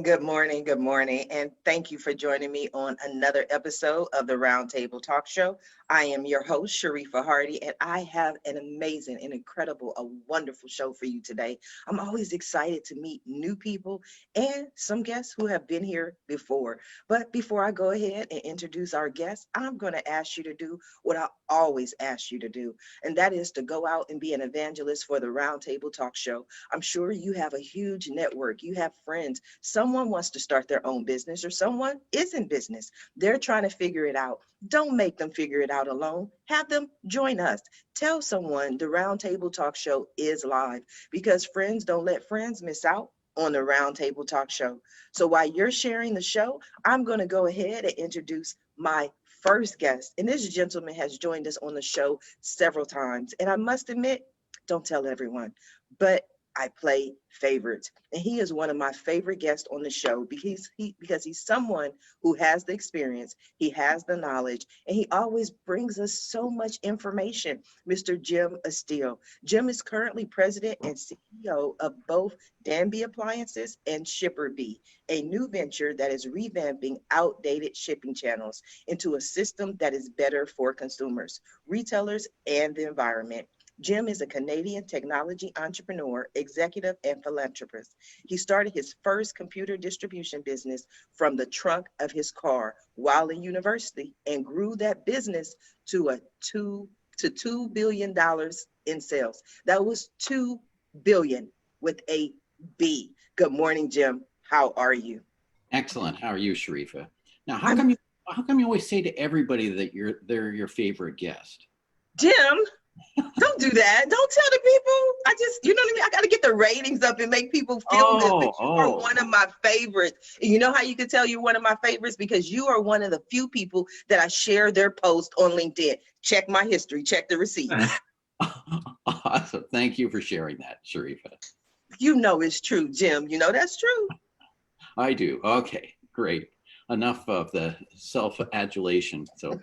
good morning, and thank you for joining me on another episode of the Roundtable Talk Show. I am your host, Sharifa Hardy, and I have an amazing and incredible, a wonderful show for you today. I'm always excited to meet new people and some guests who have been here before. But before I go ahead and introduce our guests, I'm going to ask you to do what I always ask you to do, and that is to go out and be an evangelist for the Roundtable Talk Show. I'm sure you have a huge network, you have friends. Someone wants to start their own business or someone is in business. They're trying to figure it out. Don't make them figure it out alone. Have them join us. Tell someone the Roundtable Talk Show is live because friends don't let friends miss out on the Roundtable Talk Show. So while you're sharing the show, I'm going to go ahead and introduce my first guest. And this gentleman has joined us on the show several times. And I must admit, don't tell everyone, but I play favorites. And he is one of my favorite guests on the show because he's someone who has the experience, he has the knowledge, and he always brings us so much information. Mr. Jim Estill. Jim is currently president and CEO of both Danby Appliances and Shipper Bee, a new venture that is revamping outdated shipping channels into a system that is better for consumers, retailers, and the environment. Jim is a Canadian technology entrepreneur, executive, and philanthropist. He started his first computer distribution business from the trunk of his car while in university and grew that business to $2 billion in sales. That was 2 billion with a B. Good morning, Jim. How are you? Excellent. How are you, Sharifa? Now, how come you always say to everybody that they're your favorite guest? Jim, don't do that. Don't tell the people. I just, you know what I mean? I got to get the ratings up and make people feel good that you are one of my favorites. And you know how you can tell you're one of my favorites? Because you are one of the few people that I share their post on LinkedIn. Check my history. Check the receipts. Awesome. Thank you for sharing that, Sharifa. You know it's true, Jim. You know that's true. I do. Okay, great. Enough of the self-adulation. So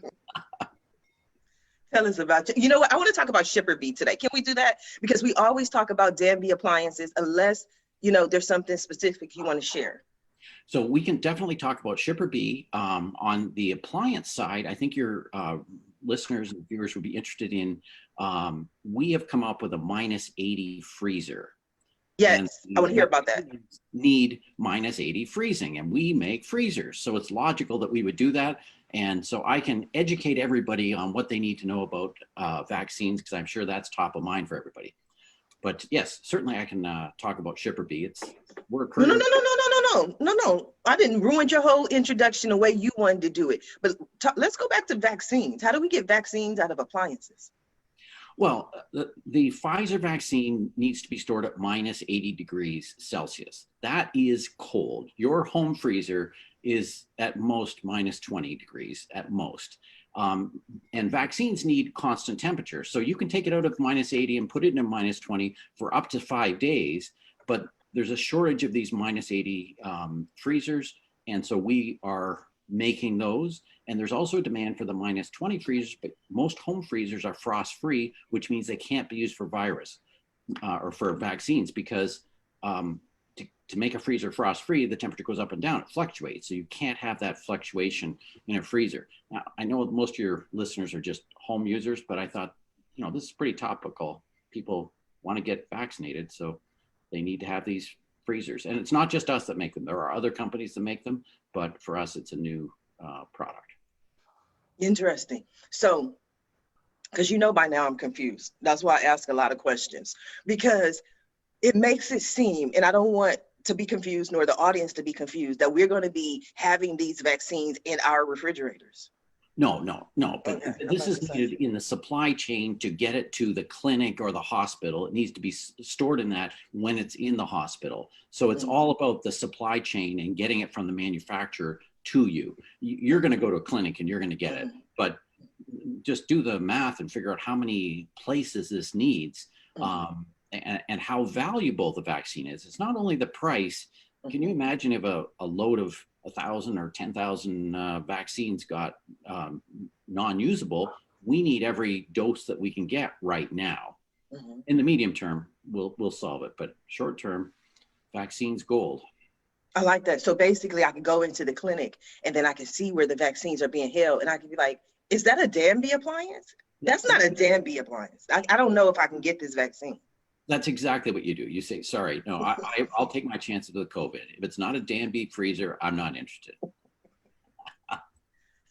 tell us about you. You know what? I want to talk about Shipper Bee today. Can we do that? Because we always talk about Danby Appliances unless, you know, there's something specific you want to share. So we can definitely talk about Shipper Bee. On the appliance side, I think your listeners and viewers would be interested in, we have come up with a -80 freezer. Yes, I want to hear about that. Need -80 freezing, and we make freezers. So it's logical that we would do that. And so I can educate everybody on what they need to know about vaccines, because I'm sure that's top of mind for everybody. But yes, certainly I can talk about Shipper Bee. No. I didn't ruin your whole introduction the way you wanted to do it. But let's go back to vaccines. How do we get vaccines out of appliances? Well, the Pfizer vaccine needs to be stored at -80 degrees Celsius. That is cold. Your home freezer is at most -20 degrees at most. And vaccines need constant temperature. So you can take it out of -80 and put it in a -20 for up to 5 days, but there's a shortage of these -80 freezers. And so we are making those. And there's also a demand for the -20 freezers, but most home freezers are frost-free, which means they can't be used for virus or for vaccines, because to make a freezer frost-free, the temperature goes up and down, it fluctuates. So you can't have that fluctuation in a freezer. Now, I know most of your listeners are just home users, but I thought, you know, this is pretty topical. People want to get vaccinated, so they need to have these freezers. And it's not just us that make them. There are other companies that make them, but for us, it's a new product. Interesting. So, because you know by now I'm confused. That's why I ask a lot of questions, because it makes it seem, and I don't want to be confused nor the audience to be confused, that we're going to be having these vaccines in our refrigerators. No. But this is needed in the supply chain to get it to the clinic or the hospital. It needs to be stored in that when it's in the hospital. So it's all about the supply chain and getting it from the manufacturer to you. You're going to go to a clinic and you're going to get it, but just do the math and figure out how many places this needs, and how valuable the vaccine is. It's not only the price. Can you imagine if a load of 1,000 or 10,000 vaccines got non-usable? We need every dose that we can get right now. In the medium term, we'll solve it, but short term, vaccines gold. I like that. So basically I can go into the clinic and then I can see where the vaccines are being held. And I can be like, is that a Danby appliance? That's not a Danby appliance. I don't know if I can get this vaccine. That's exactly what you do. You say, sorry, no, I'll take my chances with COVID. If it's not a Danby freezer, I'm not interested.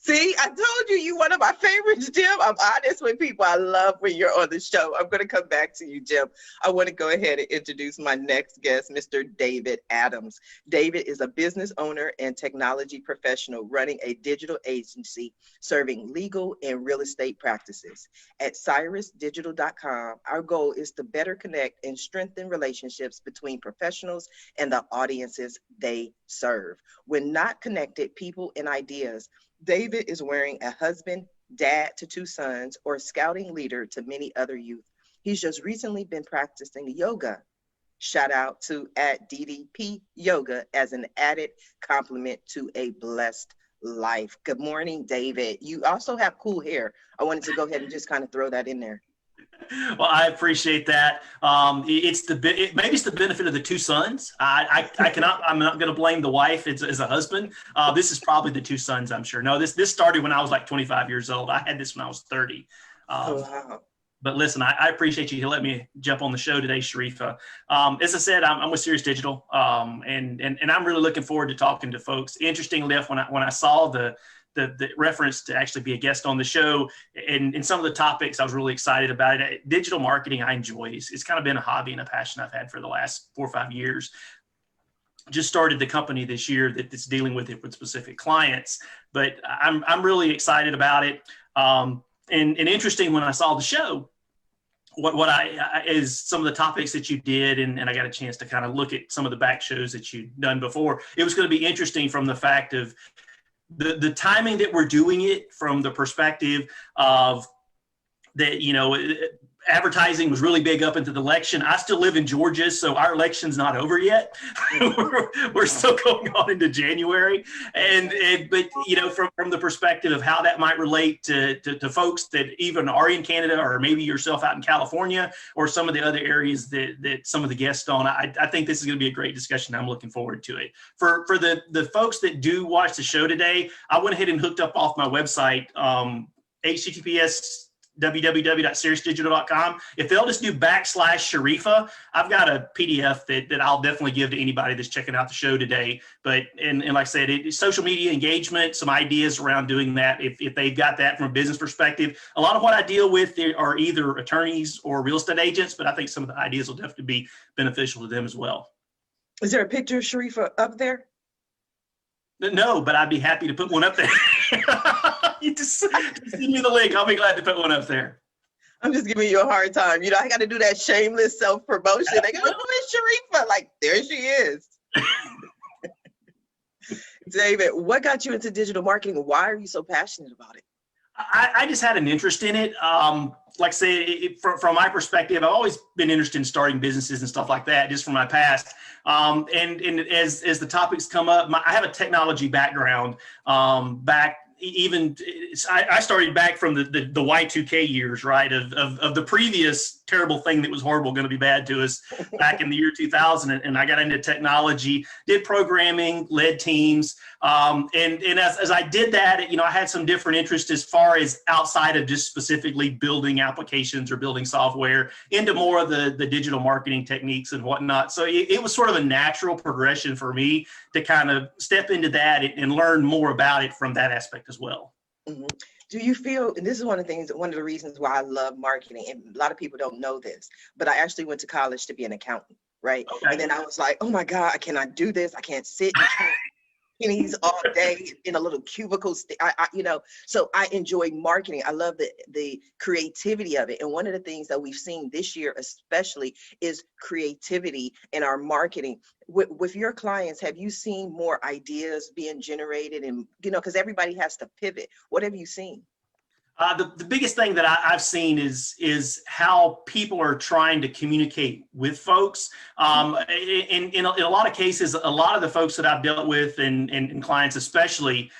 See, I told you, you one of my favorites, Jim. I'm honest with people. I love when you're on the show. I'm going to come back to you, Jim. I want to go ahead and introduce my next guest, Mr. David Adams. David is a business owner and technology professional running a digital agency serving legal and real estate practices. At cyrusdigital.com, our goal is to better connect and strengthen relationships between professionals and the audiences they serve. When not connected, people and ideas, David is wearing a husband, dad to 2 sons, or scouting leader to many other youth. He's just recently been practicing yoga. Shout out to @DDP Yoga as an added compliment to a blessed life. Good morning, David. You also have cool hair. I wanted to go ahead and just kind of throw that in there. Well, I appreciate that. Maybe it's the benefit of the 2 sons. I'm not going to blame the wife as a husband. This is probably the 2 sons, I'm sure. No, this started when I was like 25 years old. I had this when I was 30. Wow. But listen, I appreciate you letting me jump on the show today, Sharifa. As I said, I'm with Sirius Digital, and I'm really looking forward to talking to folks. Interestingly enough, when I saw the reference to actually be a guest on the show and some of the topics, I was really excited about it. Digital marketing, I enjoy. It's kind of been a hobby and a passion I've had for the last 4 or 5 years. Just started the company this year that's dealing with it with specific clients, but I'm really excited about it. And interesting, when I saw the show, what I is some of the topics that you did, and I got a chance to kind of look at some of the back shows that you'd done before. It was going to be interesting from the fact of the timing that we're doing it, from the perspective of that, advertising was really big up into the election. I still live in Georgia, so our election's not over yet. we're still going on into January. But from the perspective of how that might relate to folks that even are in Canada, or maybe yourself out in California, or some of the other areas that some of the guests on, I think this is going to be a great discussion. I'm looking forward to it. For the folks that do watch the show today, I went ahead and hooked up off my website, https www.siriusdigital.com. If they'll just do /Sharifa, I've got a PDF that I'll definitely give to anybody that's checking out the show today. But and like I said, social media engagement, some ideas around doing that. If they've got that from a business perspective, a lot of what I deal with are either attorneys or real estate agents, but I think some of the ideas will definitely be beneficial to them as well. Is there a picture of Sharifa up there? No, but I'd be happy to put one up there. You just send me the link. I'll be glad to put one up there. I'm just giving you a hard time. I got to do that shameless self-promotion. They go, "Who is Sharifa?" Like, there she is. David, what got you into digital marketing? Why are you so passionate about it? I just had an interest in it. Like I say, from my perspective, I've always been interested in starting businesses and stuff like that, just from my past. And as the topics come up, I have a technology background. I started back from the Y2K years, right? Of the previous terrible thing that was horrible, going to be bad to us back in the year 2000. And I got into technology, did programming, led teams. And as I did that, I had some different interests as far as outside of just specifically building applications or building software, into more of the digital marketing techniques and whatnot. So it was sort of a natural progression for me to kind of step into that and learn more about it from that aspect as well. Mm-hmm. Do you feel, and this is one of the reasons why I love marketing, and a lot of people don't know this, but I actually went to college to be an accountant, right? Okay. And then I was like, oh my God, I cannot do this. I can't sit and count pennies all day in a little cubicle. So I enjoy marketing. I love the creativity of it. And one of the things that we've seen this year, especially, is creativity in our marketing. With your clients, have you seen more ideas being generated? And, because everybody has to pivot. What have you seen? The biggest thing that I've seen is how people are trying to communicate with folks. In a lot of cases, a lot of the folks that I've dealt with and clients especially,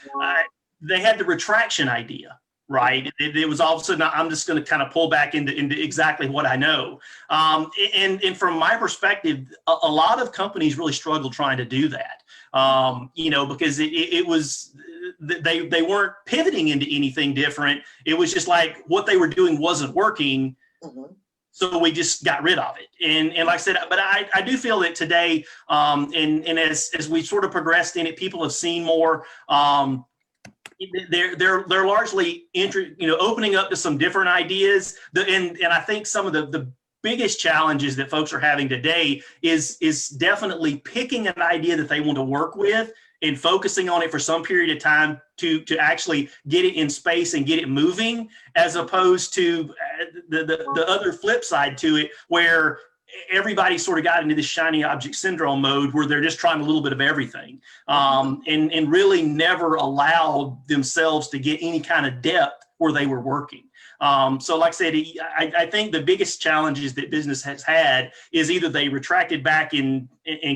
they had the retraction idea, right? It was all of a sudden, I'm just going to kind of pull back into exactly what I know. And from my perspective, a lot of companies really struggle trying to do that. because it was, they weren't pivoting into anything different. It was just like what they were doing wasn't working. Mm-hmm. So we just got rid of it. And like I said, but I do feel that today, and as we sort of progressed in it, people have seen more. They're largely opening up to some different ideas. And I think some of the biggest challenges that folks are having today is definitely picking an idea that they want to work with and focusing on it for some period of time to actually get it in space and get it moving, as opposed to the other flip side to it, where everybody sort of got into this shiny object syndrome mode where they're just trying a little bit of everything, and really never allowed themselves to get any kind of depth where they were working. So like I said, I think the biggest challenges that business has had is either they retracted back and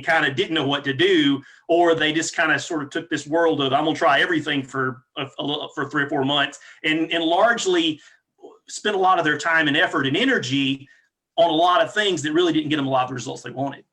kind of didn't know what to do, or they just kind of sort of took this world of, I'm going to try everything for 3 or 4 months, and largely spent a lot of their time and effort and energy on a lot of things that really didn't get them a lot of the results they wanted.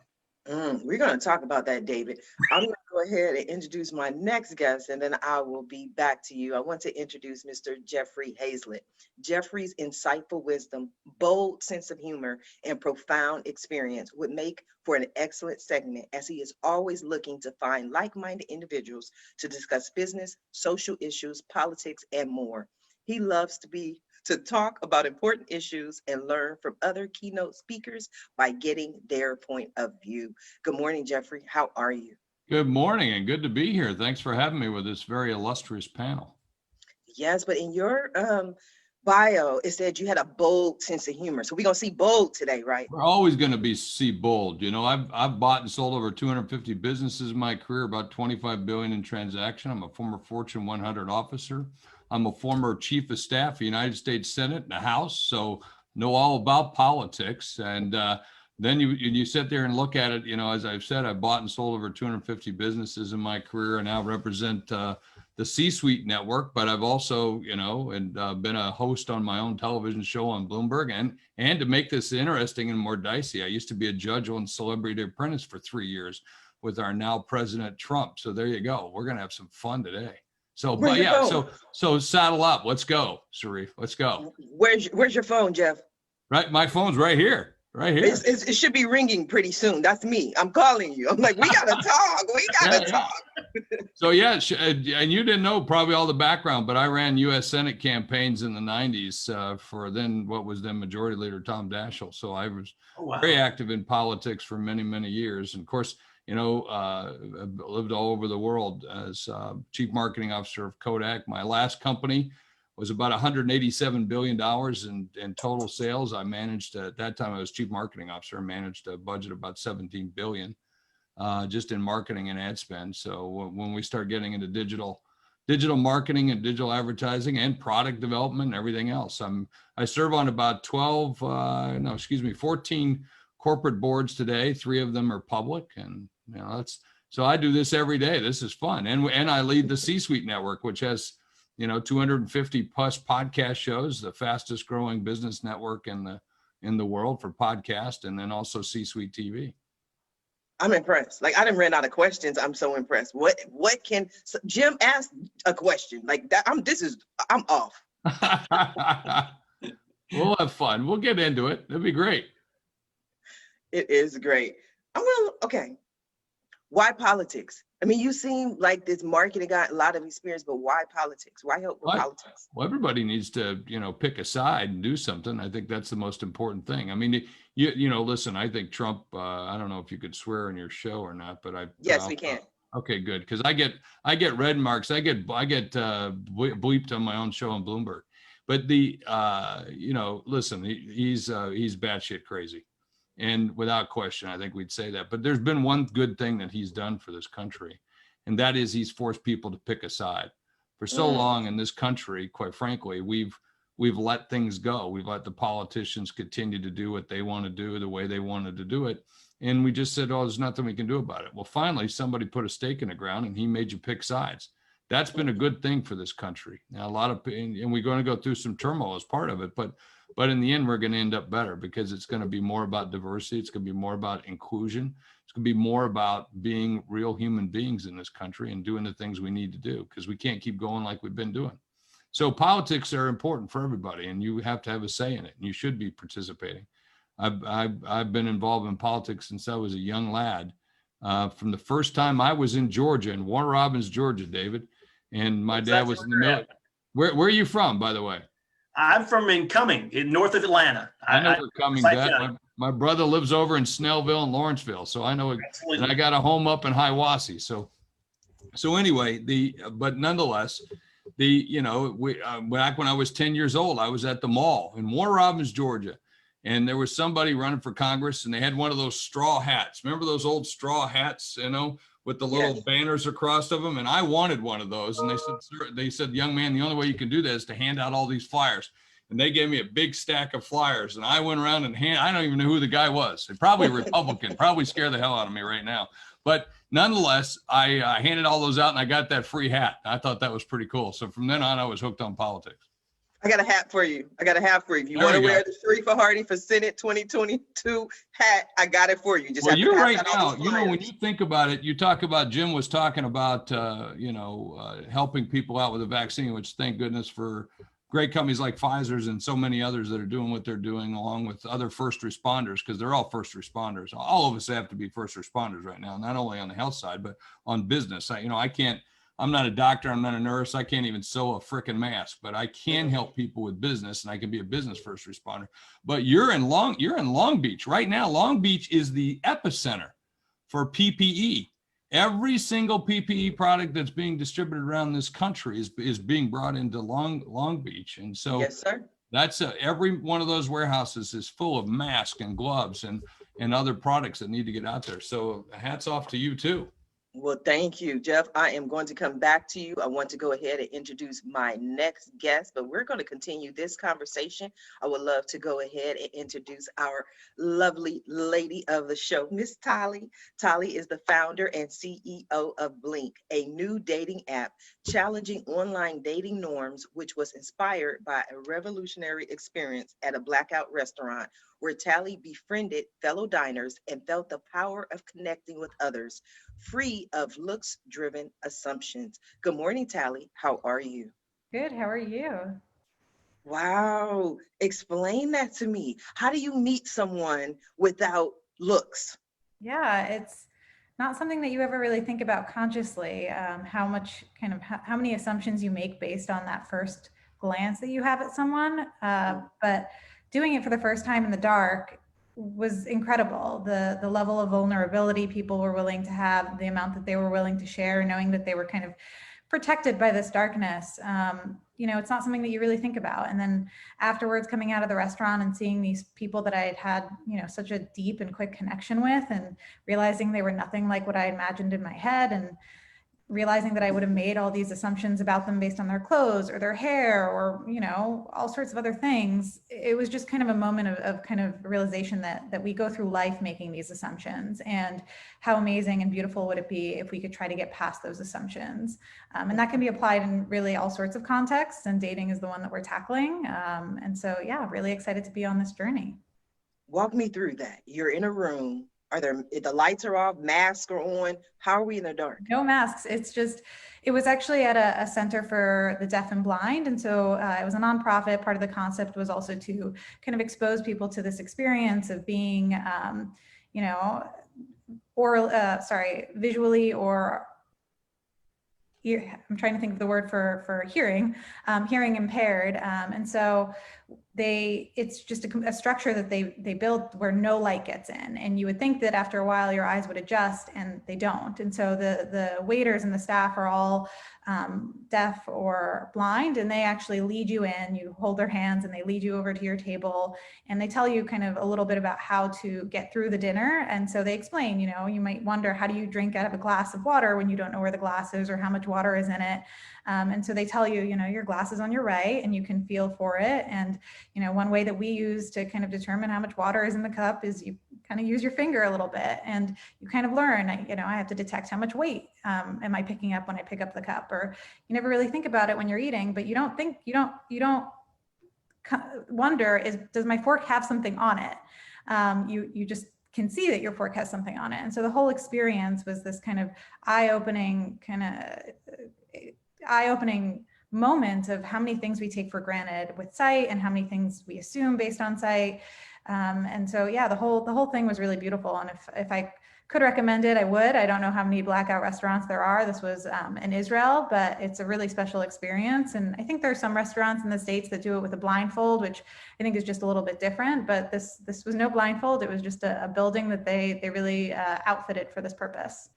We're going to talk about that, David. I'm going to go ahead and introduce my next guest, and then I will be back to you. I want to introduce Mr. Jeffrey Hayzlett. Jeffrey's insightful wisdom, bold sense of humor, and profound experience would make for an excellent segment, as he is always looking to find like-minded individuals to discuss business, social issues, politics, and more. He loves to talk about important issues and learn from other keynote speakers by getting their point of view. Good morning, Jeffrey. How are you? Good morning, and good to be here. Thanks for having me with this very illustrious panel. Yes, but in your bio, it said you had a bold sense of humor. So we're going to see bold today, right? We're always going to see bold. I've bought and sold over 250 businesses in my career, about 25 billion in transaction. I'm a former Fortune 100 officer. I'm a former chief of staff of the United States Senate and the House, so know all about politics. And then you sit there and look at it. As I've said, I've bought and sold over 250 businesses in my career, and now represent the C-suite network. But I've also, been a host on my own television show on Bloomberg. And to make this interesting and more dicey, I used to be a judge on Celebrity Apprentice for 3 years with our now President Trump. So there you go. We're going to have some fun today. So, but yeah, so saddle up. Let's go, Sharif. Let's go. Where's your phone, Jeff? Right, my phone's right here. Right here. It should be ringing pretty soon. That's me. I'm calling you. I'm like, we gotta talk. We gotta talk. So yeah, and you didn't know probably all the background, but I ran U.S. Senate campaigns in the 90s for what was then Majority Leader Tom Daschle. So I was very active in politics for many, many years. And of course, lived all over the world as chief marketing officer of Kodak. My last company was about $187 billion in total sales. I managed, at that time I was chief marketing officer, managed a budget of about 17 billion just in marketing and ad spend. So when we start getting into digital marketing and digital advertising and product development and everything else, I serve on about 14 corporate boards today. 3 of them are public, and so I do this every day. This is fun. And I lead the C-suite network, which has 250 plus podcast shows, the fastest growing business network in the world for podcast, and then also C-suite TV. I'm impressed. Like, I didn't run out of questions. I'm so impressed. What can Jim ask a question like that? I'm off. We'll have fun. We'll get into it. It'll be great. It is great. Okay. Why politics? I mean, you seem like this marketing guy, a lot of experience, but why politics? Why help with politics? Well, everybody needs to, pick a side and do something. I think that's the most important thing. I mean, listen, I think Trump, I don't know if you could swear in your show or not, but Yes, we can. Okay, good. Cause I get red marks. I get bleeped on my own show on Bloomberg, but listen, he's batshit crazy. And without question, I think we'd say that. But there's been one good thing that he's done for this country, and that is he's forced people to pick a side. For so long in this country, quite frankly, we've let things go. We've let the politicians continue to do what they want to do the way they wanted to do it. And we just said, oh, there's nothing we can do about it. Well, finally, somebody put a stake in the ground, and he made you pick sides. That's been a good thing for this country. Now, and we're going to go through some turmoil as part of it, but in the end, we're going to end up better because it's going to be more about diversity. It's going to be more about inclusion. It's going to be more about being real human beings in this country and doing the things we need to do, because we can't keep going like we've been doing. So politics are important for everybody, and you have to have a say in it, and you should be participating. I've been involved in politics since I was a young lad. From the first time I was in Georgia, in Warner Robins, Georgia, David, and my dad was in the military. Where are you from, by the way? I'm from Cumming, north of Atlanta. I know where Cumming's at. My brother lives over in Snellville and Lawrenceville, so I know it. And I got a home up in Hiawassee. So anyway, but nonetheless, back when I was 10 years old, I was at the mall in Warner Robins, Georgia, and there was somebody running for Congress, and they had one of those straw hats. Remember those old straw hats, with the little banners across of them? And I wanted one of those. And they said, young man, the only way you can do that is to hand out all these flyers. And they gave me a big stack of flyers. And I went around and I don't even know who the guy was. Probably a Republican, probably scared the hell out of me right now. But nonetheless, I handed all those out and I got that free hat. I thought that was pretty cool. So from then on, I was hooked on politics. I got a hat for you. If you want to wear the Sharifa Hardy for Senate 2022 hat, I got it for you. Well, you're right now, when you think about it, you talk about, Jim was talking about, helping people out with the vaccine, which thank goodness for great companies like Pfizer's and so many others that are doing what they're doing, along with other first responders, because they're all first responders. All of us have to be first responders right now, not only on the health side, but on business. I'm not a doctor. I'm not a nurse. I can't even sew a frickin' mask, but I can help people with business, and I can be a business first responder. But you're in Long Beach right now. Long Beach is the epicenter for PPE. Every single PPE product that's being distributed around this country is being brought into Long Beach. And so yes, sir. That's every one of those warehouses is full of masks and gloves and other products that need to get out there. So hats off to you too. Well, thank you, Jeff. I am going to come back to you. I want to go ahead and introduce my next guest, but we're going to continue this conversation. I would love to go ahead and introduce our lovely lady of the show, Miss Taly. Taly is the founder and CEO of Blink, a new dating app challenging online dating norms, which was inspired by a revolutionary experience at a blackout restaurant where Taly befriended fellow diners and felt the power of connecting with others, free of looks-driven assumptions. Good morning, Taly. How are you? Good. How are you? Wow. Explain that to me. How do you meet someone without looks? Yeah, it's not something that you ever really think about consciously, how many assumptions you make based on that first glance that you have at someone. But doing it for the first time in the dark was incredible. The level of vulnerability people were willing to have, the amount that they were willing to share, knowing that they were kind of protected by this darkness. It's not something that you really think about. And then afterwards, coming out of the restaurant and seeing these people that I had such a deep and quick connection with, and realizing they were nothing like what I imagined in my head, and realizing that I would have made all these assumptions about them based on their clothes or their hair or, all sorts of other things. It was just kind of a moment of kind of realization that we go through life making these assumptions, and how amazing and beautiful would it be if we could try to get past those assumptions. And that can be applied in really all sorts of contexts, and dating is the one that we're tackling. And so, yeah, really excited to be on this journey. Walk me through that. You're in a room. The lights are off, masks are on. How are we in the dark? No masks. It was actually at a center for the deaf and blind. And so it was a nonprofit. Part of the concept was also to kind of expose people to this experience of being, visually or I'm trying to think of the word for hearing impaired. And so it's just a structure that they build where no light gets in. And you would think that after a while your eyes would adjust, and they don't. And so the waiters and the staff are all deaf or blind, and they actually lead you in. You hold their hands and they lead you over to your table, and they tell you kind of a little bit about how to get through the dinner. And so they explain, you might wonder, how do you drink out of a glass of water when you don't know where the glass is or how much water is in it? And so they tell you, your glass is on your right and you can feel for it. And, one way that we use to kind of determine how much water is in the cup is you kind of use your finger a little bit, and you kind of learn, I have to detect how much weight am I picking up when I pick up the cup, or you never really think about it when you're eating, but you don't wonder, does my fork have something on it? You just can see that your fork has something on it. And so the whole experience was this kind of eye-opening moment of how many things we take for granted with sight and how many things we assume based on sight. And so, yeah, the whole thing was really beautiful. And if I could recommend it, I would. I don't know how many blackout restaurants there are. This was in Israel, but it's a really special experience. And I think there are some restaurants in the States that do it with a blindfold, which I think is just a little bit different, but this was no blindfold. It was just a building that they really outfitted for this purpose.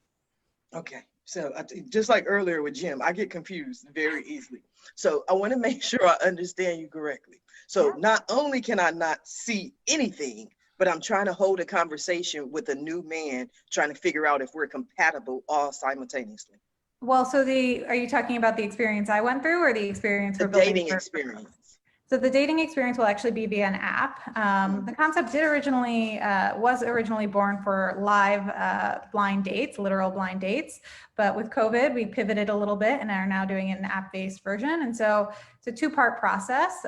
Okay. So just like earlier with Jim, I get confused very easily. So I want to make sure I understand you correctly. So not only can I not see anything, but I'm trying to hold a conversation with a new man, trying to figure out if we're compatible all simultaneously. Well, so are you talking about the experience I went through, or the experience The we're building? dating experience. So the dating experience will actually be via an app. The concept was originally born for live blind dates, literal blind dates. But with COVID, we pivoted a little bit and are now doing an app-based version. And so it's a two-part process.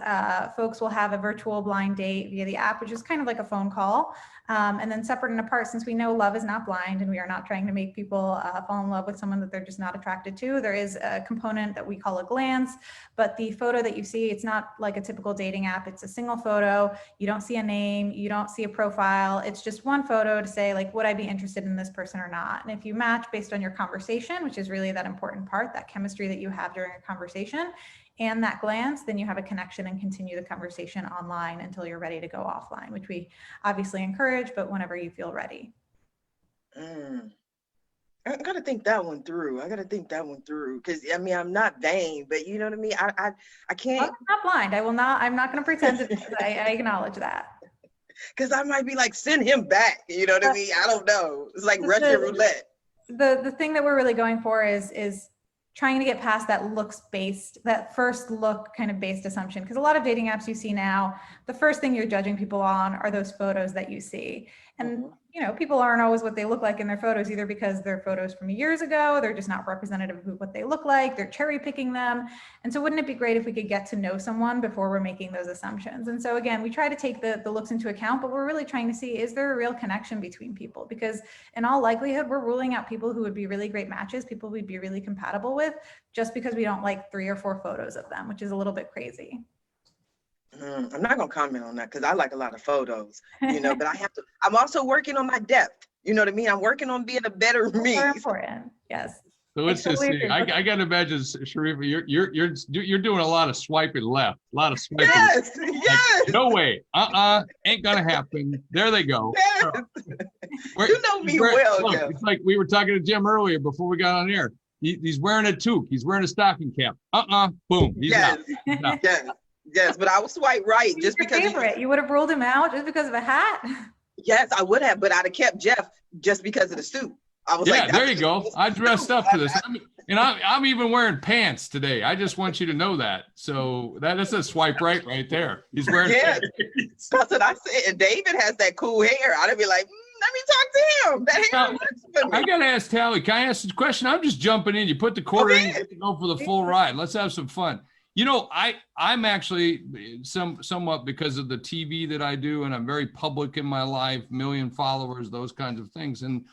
Folks will have a virtual blind date via the app, which is kind of like a phone call. And then separate and apart, since we know love is not blind and we are not trying to make people fall in love with someone that they're just not attracted to, there is a component that we call a glance. But the photo that you see, it's not like a typical dating app. It's a single photo. You don't see a name. You don't see a profile. It's just one photo to say, like, would I be interested in this person or not? And if you match based on your conversation, which is really that important part, that chemistry that you have during a conversation, and that glance, then you have a connection and continue the conversation online until you're ready to go offline, which we obviously encourage, but whenever you feel ready. I gotta think that one through. Because I mean, I'm not vain, but you know what I mean? I can't. Well, I'm not blind. I'm not going to pretend to be, I acknowledge that. Because I might be like, send him back. You know what I mean? I don't know. It's like Russian roulette. The thing that we're really going for is trying to get past that first look kind of based assumption. Because a lot of dating apps you see now, the first thing you're judging people on are those photos that you see. And people aren't always what they look like in their photos, either because they're photos from years ago, they're just not representative of what they look like, they're cherry picking them. And so wouldn't it be great if we could get to know someone before we're making those assumptions? And so again, we try to take the looks into account, but we're really trying to see, is there a real connection between people? Because in all likelihood, we're ruling out people who would be really great matches, people we'd be really compatible with, just because we don't like 3 or 4 photos of them, which is a little bit crazy. I'm not gonna comment on that because I like a lot of photos, but I'm also working on my depth. You know what I mean? I'm working on being a better me. Very important. Yes. So let's just see. I got to imagine, Sharifa, you're doing a lot of swiping left, a lot of swiping. Yes, yes. Like, no way. Ain't gonna happen. There they go. Yes. You know me well, look, Jeff. it's like we were talking to Jim earlier before we got on air. He's wearing a toque. He's wearing a stocking cap. Boom. He's out. He's out. Yes, but I would swipe right just because. You would have ruled him out just because of a hat? Yes, I would have, but I'd have kept Jeff just because of the suit. I was like, there you go. I dressed up for this. I'm even wearing pants today. I just want you to know that. So that's a swipe right there. He's wearing pants. That's what I said. And David has that cool hair. I'd be like, let me talk to him. That hair works for me. I got to ask Taly. Can I ask this question? I'm just jumping in. You put the quarter in, you go for the full ride. Let's have some fun. I'm actually somewhat, because of the TV that I do, and I'm very public in my life, 1 million followers, those kinds of things. And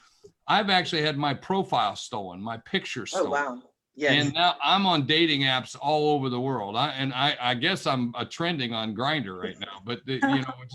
I've actually had my profile stolen, my picture stolen. Oh, wow. Yes. And now I'm on dating apps all over the world. I guess I'm trending on Grindr right now, but which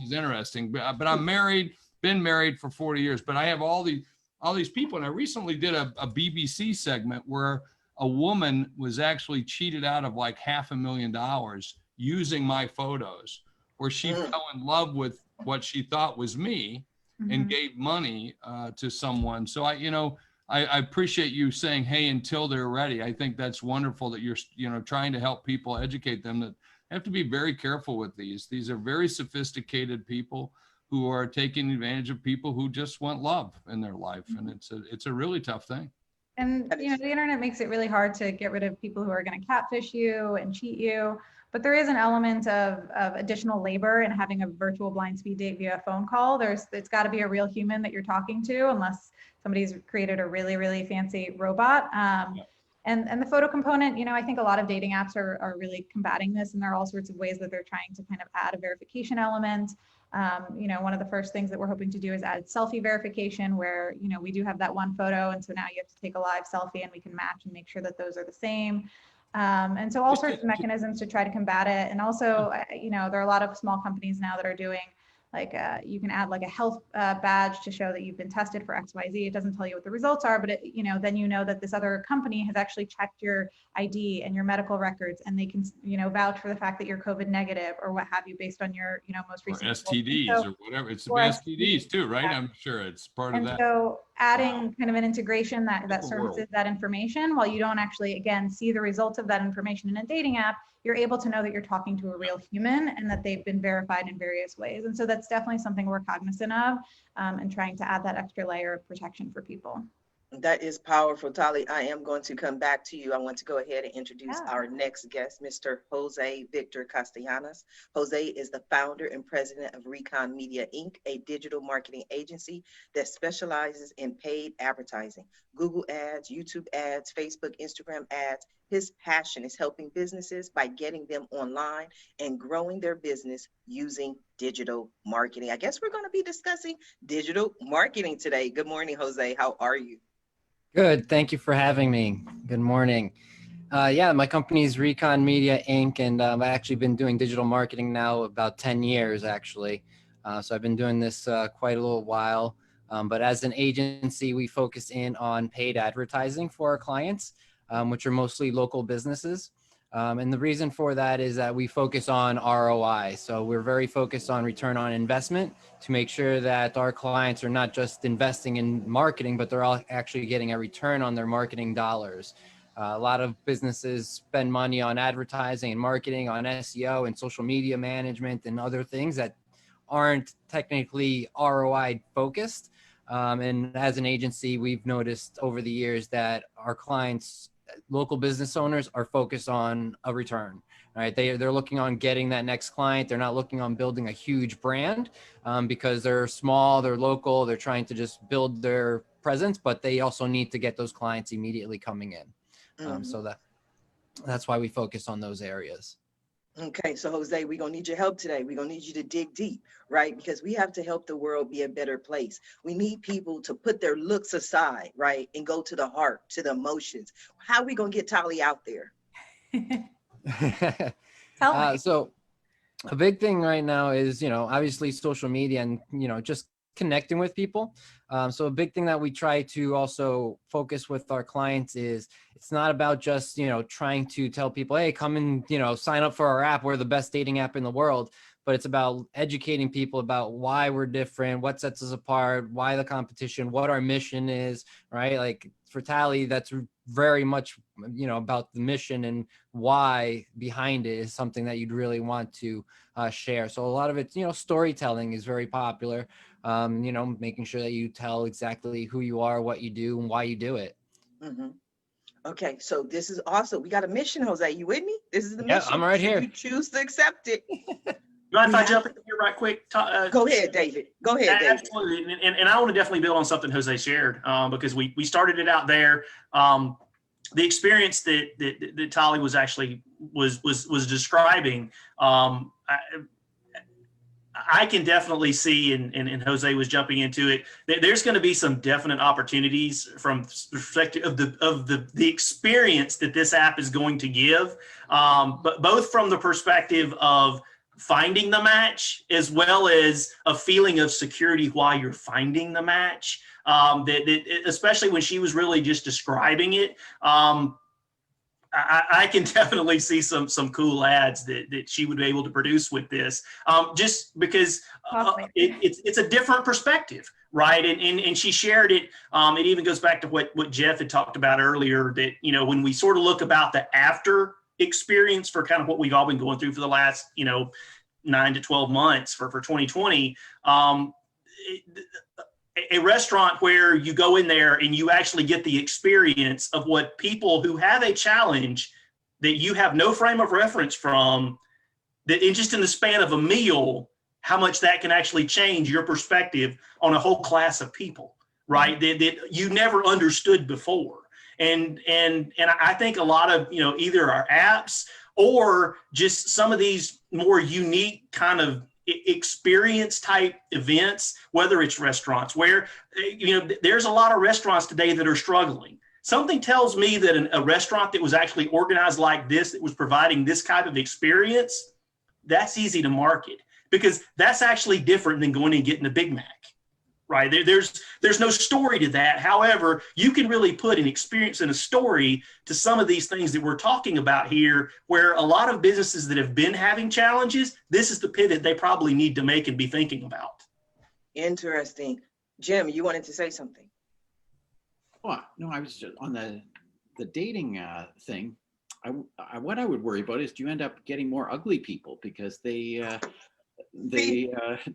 is interesting. But I'm married, been married for 40 years, but I have all these people. And I recently did a BBC segment where a woman was actually cheated out of like $500,000 using my photos, where she fell in love with what she thought was me and gave money to someone. So I appreciate you saying, hey, until they're ready. I think that's wonderful that you're trying to help people, educate them that have to be very careful with these. These are very sophisticated people who are taking advantage of people who just want love in their life. And it's a really tough thing. And That you know, is- the internet makes it really hard to get rid of people who are going to catfish you and cheat you. But there is an element of additional labor in having a virtual blind speed date via phone call. It's got to be a real human that you're talking to, unless somebody's created a really, really fancy robot. And the photo component, you know, I think a lot of dating apps are really combating this, and there are all sorts of ways that they're trying to kind of add a verification element. You know, one of the first things that we're hoping to do is add selfie verification, where, you know, we do have that one photo, and so now you have to take a live selfie and we can match and make sure that those are the same. And so all sorts of mechanisms to try to combat it. And also, you know, there are a lot of small companies now that are doing like you can add like a health badge to show that you've been tested for XYZ. It doesn't tell you what the results are, but it, you know, then you know that this other company has actually checked your ID and your medical records, and they can, you know, vouch for the fact that you're COVID negative or what have you based on your, you know, most Or recent STDs or whatever. It's the or STDs too, right? yeah. I'm sure it's part of And that. so adding kind of an integration that Different surfaces world. that information, while you don't actually, again, see the results of that information in a dating app, you're able to know that you're talking to a real human and that they've been verified in various ways. And so that's definitely something we're cognizant of, and trying to add that extra layer of protection for people. That is powerful, Taly. I am going to come back to you. I want to go ahead and introduce Yeah. our next guest, Mr. Jose Victor Castellanos. Jose is the founder and president of Recon Media, Inc., a digital marketing agency that specializes in paid advertising, Google ads, YouTube ads, Facebook, Instagram ads. His passion is helping businesses by getting them online and growing their business using digital marketing. I guess we're going to be discussing digital marketing today. Good morning, Jose. How are you? Good. Thank you for having me. Good morning. Yeah, my company is Recon Media Inc. And I've actually been doing digital marketing now about 10 years, actually. So I've been doing this quite a little while. But as an agency, we focus in on paid advertising for our clients, which are mostly local businesses. And the reason for that is that we focus on ROI. So we're very focused on return on investment to make sure that our clients are not just investing in marketing, but they're all actually getting a return on their marketing dollars. A lot of businesses spend money on advertising and marketing, on SEO and social media management and other things that aren't technically ROI focused. And as an agency, we've noticed over the years that our clients, local business owners, are focused on a return, right? They're looking on getting that next client. They're not looking on building a huge brand because they're small, they're local, they're trying to just build their presence, but they also need to get those clients immediately coming in. So that's why we focus on those areas. Okay, so Jose, we're gonna need your help today. We're gonna need you to dig deep, right? Because we have to help the world be a better place. We need people to put their looks aside, right? And go to the heart, to the emotions. How are we gonna get Taly out there? Tell me. So a big thing right now is, you know, obviously social media and, you know, just connecting with people. So a big thing that we try to also focus with our clients is it's not about just, you know, trying to tell people, hey, come and, you know, sign up for our app. We're the best dating app in the world. But it's about educating people about why we're different, what sets us apart, why the competition, what our mission is, right? Like for Taly, that's very much, you know, about the mission and why behind it is something that you'd really want to share. So a lot of it, you know, storytelling is very popular. You know, making sure that you tell exactly who you are, what you do, and why you do it. Mm-hmm. Okay, so this is awesome. We got a mission, Jose. You with me? This is the mission. Yeah, I'm right here. You choose to accept it. You mind if I jump in here right quick? Go ahead, David. Go ahead, David. Absolutely. And I want to definitely build on something Jose shared because we started it out there. The experience that Taly was actually was describing, I can definitely see, and Jose was jumping into it, that there's going to be some definite opportunities from the perspective of the experience that this app is going to give, but both from the perspective of finding the match as well as a feeling of security while you're finding the match. Especially when she was really just describing it, I can definitely see some cool ads that she would be able to produce with this, just because it's a different perspective, right? And she shared it. It even goes back to what Jeff had talked about earlier, that, you know, when we sort of look about the after experience for kind of what we've all been going through for the last, you know, 9 to 12 months for 2020, a restaurant where you go in there and you actually get the experience of what people who have a challenge that you have no frame of reference from, that just in the span of a meal, how much that can actually change your perspective on a whole class of people, right? That you never understood before. And I think a lot of, either our apps or just some of these more unique kind of experience type events, whether it's restaurants where, there's a lot of restaurants today that are struggling. Something tells me that a restaurant that was actually organized like this, that was providing this kind of experience, that's easy to market, because that's actually different than going and getting a Big Mac, right? There's no story to that. However, you can really put an experience and a story to some of these things that we're talking about here, where a lot of businesses that have been having challenges, this is the pivot they probably need to make and be thinking about. Interesting. Jim, you wanted to say something? Well, no, I was just on the dating thing. What I would worry about is, do you end up getting more ugly people because they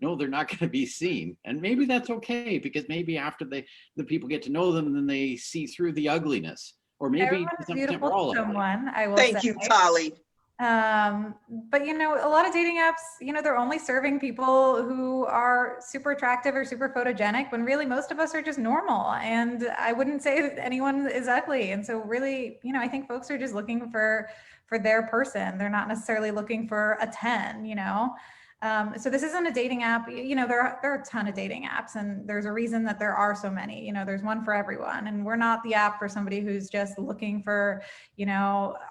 know they're not going to be seen, and maybe that's okay, because maybe after the people get to know them, then they see through the ugliness, or maybe Everyone's beautiful to someone, I will Thank say. you, Taly. But a lot of dating apps, they're only serving people who are super attractive or super photogenic, when really most of us are just normal. And I wouldn't say that anyone is ugly. And so really, I think folks are just looking for their person. They're not necessarily looking for a 10, So this isn't a dating app. There are a ton of dating apps, and there's a reason that there are so many. There's one for everyone, and we're not the app for somebody who's just looking for,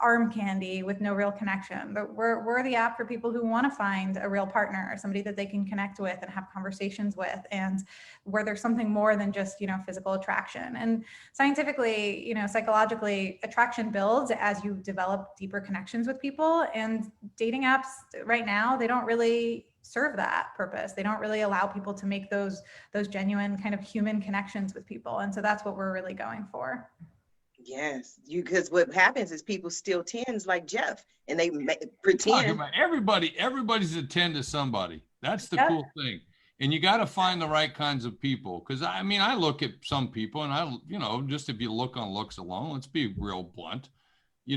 arm candy with no real connection. But we're the app for people who want to find a real partner, somebody that they can connect with and have conversations with, and where there's something more than just, physical attraction. And scientifically, psychologically, attraction builds as you develop deeper connections with people. And dating apps right now, they don't really serve that purpose. They don't really allow people to make those genuine kind of human connections with people. And so that's what we're really going for. Yes, because what happens is people steal 10s like Jeff, and they pretend. Everybody's a 10 to somebody. That's the cool thing. And you got to find the right kinds of people. Because I look at some people, and just if you look on looks alone, let's be real blunt.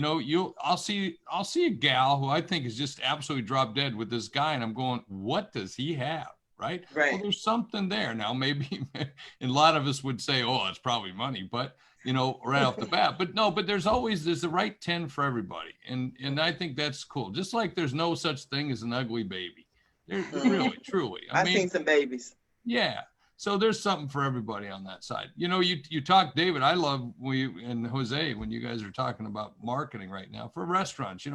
I'll see a gal who I think is just absolutely drop dead with this guy, and I'm going, what does he have? Right. Well, there's something there. Now, maybe, and a lot of us would say, oh, it's probably money, but right off the bat. But no, but there's the right 10 for everybody. And I think that's cool. Just like there's no such thing as an ugly baby. Really, truly. I've seen some babies. Yeah. So there's something for everybody on that side. You talk, David, I love and Jose, when you guys are talking about marketing right now for restaurants.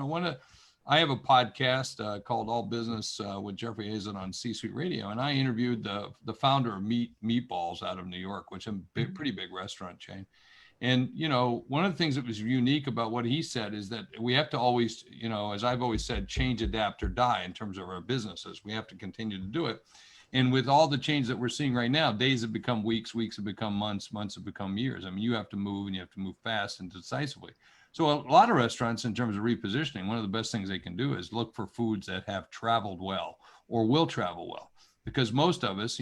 I have a podcast called All Business with Jeffrey Hayzlett on C-Suite Radio, and I interviewed the founder of Meatballs out of New York, which is a pretty big restaurant chain. And, one of the things that was unique about what he said is that we have to always, as I've always said, change, adapt, or die in terms of our businesses. We have to continue to do it. And with all the change that we're seeing right now, days have become weeks, weeks have become months, months have become years. You have to move, and you have to move fast and decisively. So a lot of restaurants, in terms of repositioning, one of the best things they can do is look for foods that have traveled well or will travel well. Because most of us,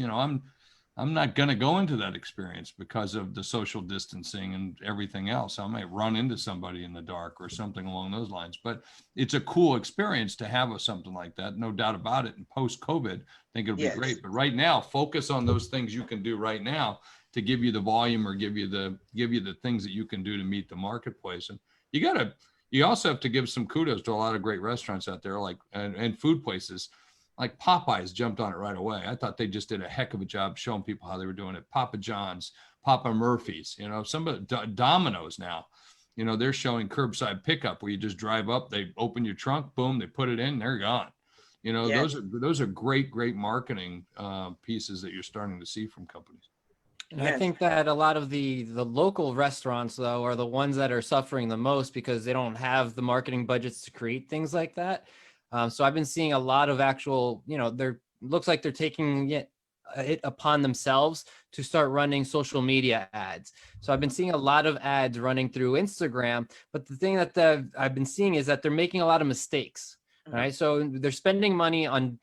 I'm not going to go into that experience because of the social distancing and everything else. I might run into somebody in the dark or something along those lines, but it's a cool experience to have something like that. No doubt about it. And post-COVID, I think it'll be great. But right now, focus on those things you can do right now to give you the volume or give you the things that you can do to meet the marketplace. And you also have to give some kudos to a lot of great restaurants out there, and food places. Like Popeyes jumped on it right away. I thought they just did a heck of a job showing people how they were doing it. Papa John's, Papa Murphy's, some of the Domino's now, they're showing curbside pickup where you just drive up, they open your trunk, boom, they put it in, they're gone. Those are great marketing pieces that you're starting to see from companies. And I think that a lot of the local restaurants, though, are the ones that are suffering the most because they don't have the marketing budgets to create things like that. So I've been seeing a lot of actual, looks like they're taking it upon themselves to start running social media ads. So I've been seeing a lot of ads running through Instagram, but the thing that I've been seeing is that they're making a lot of mistakes, right? So they're spending money on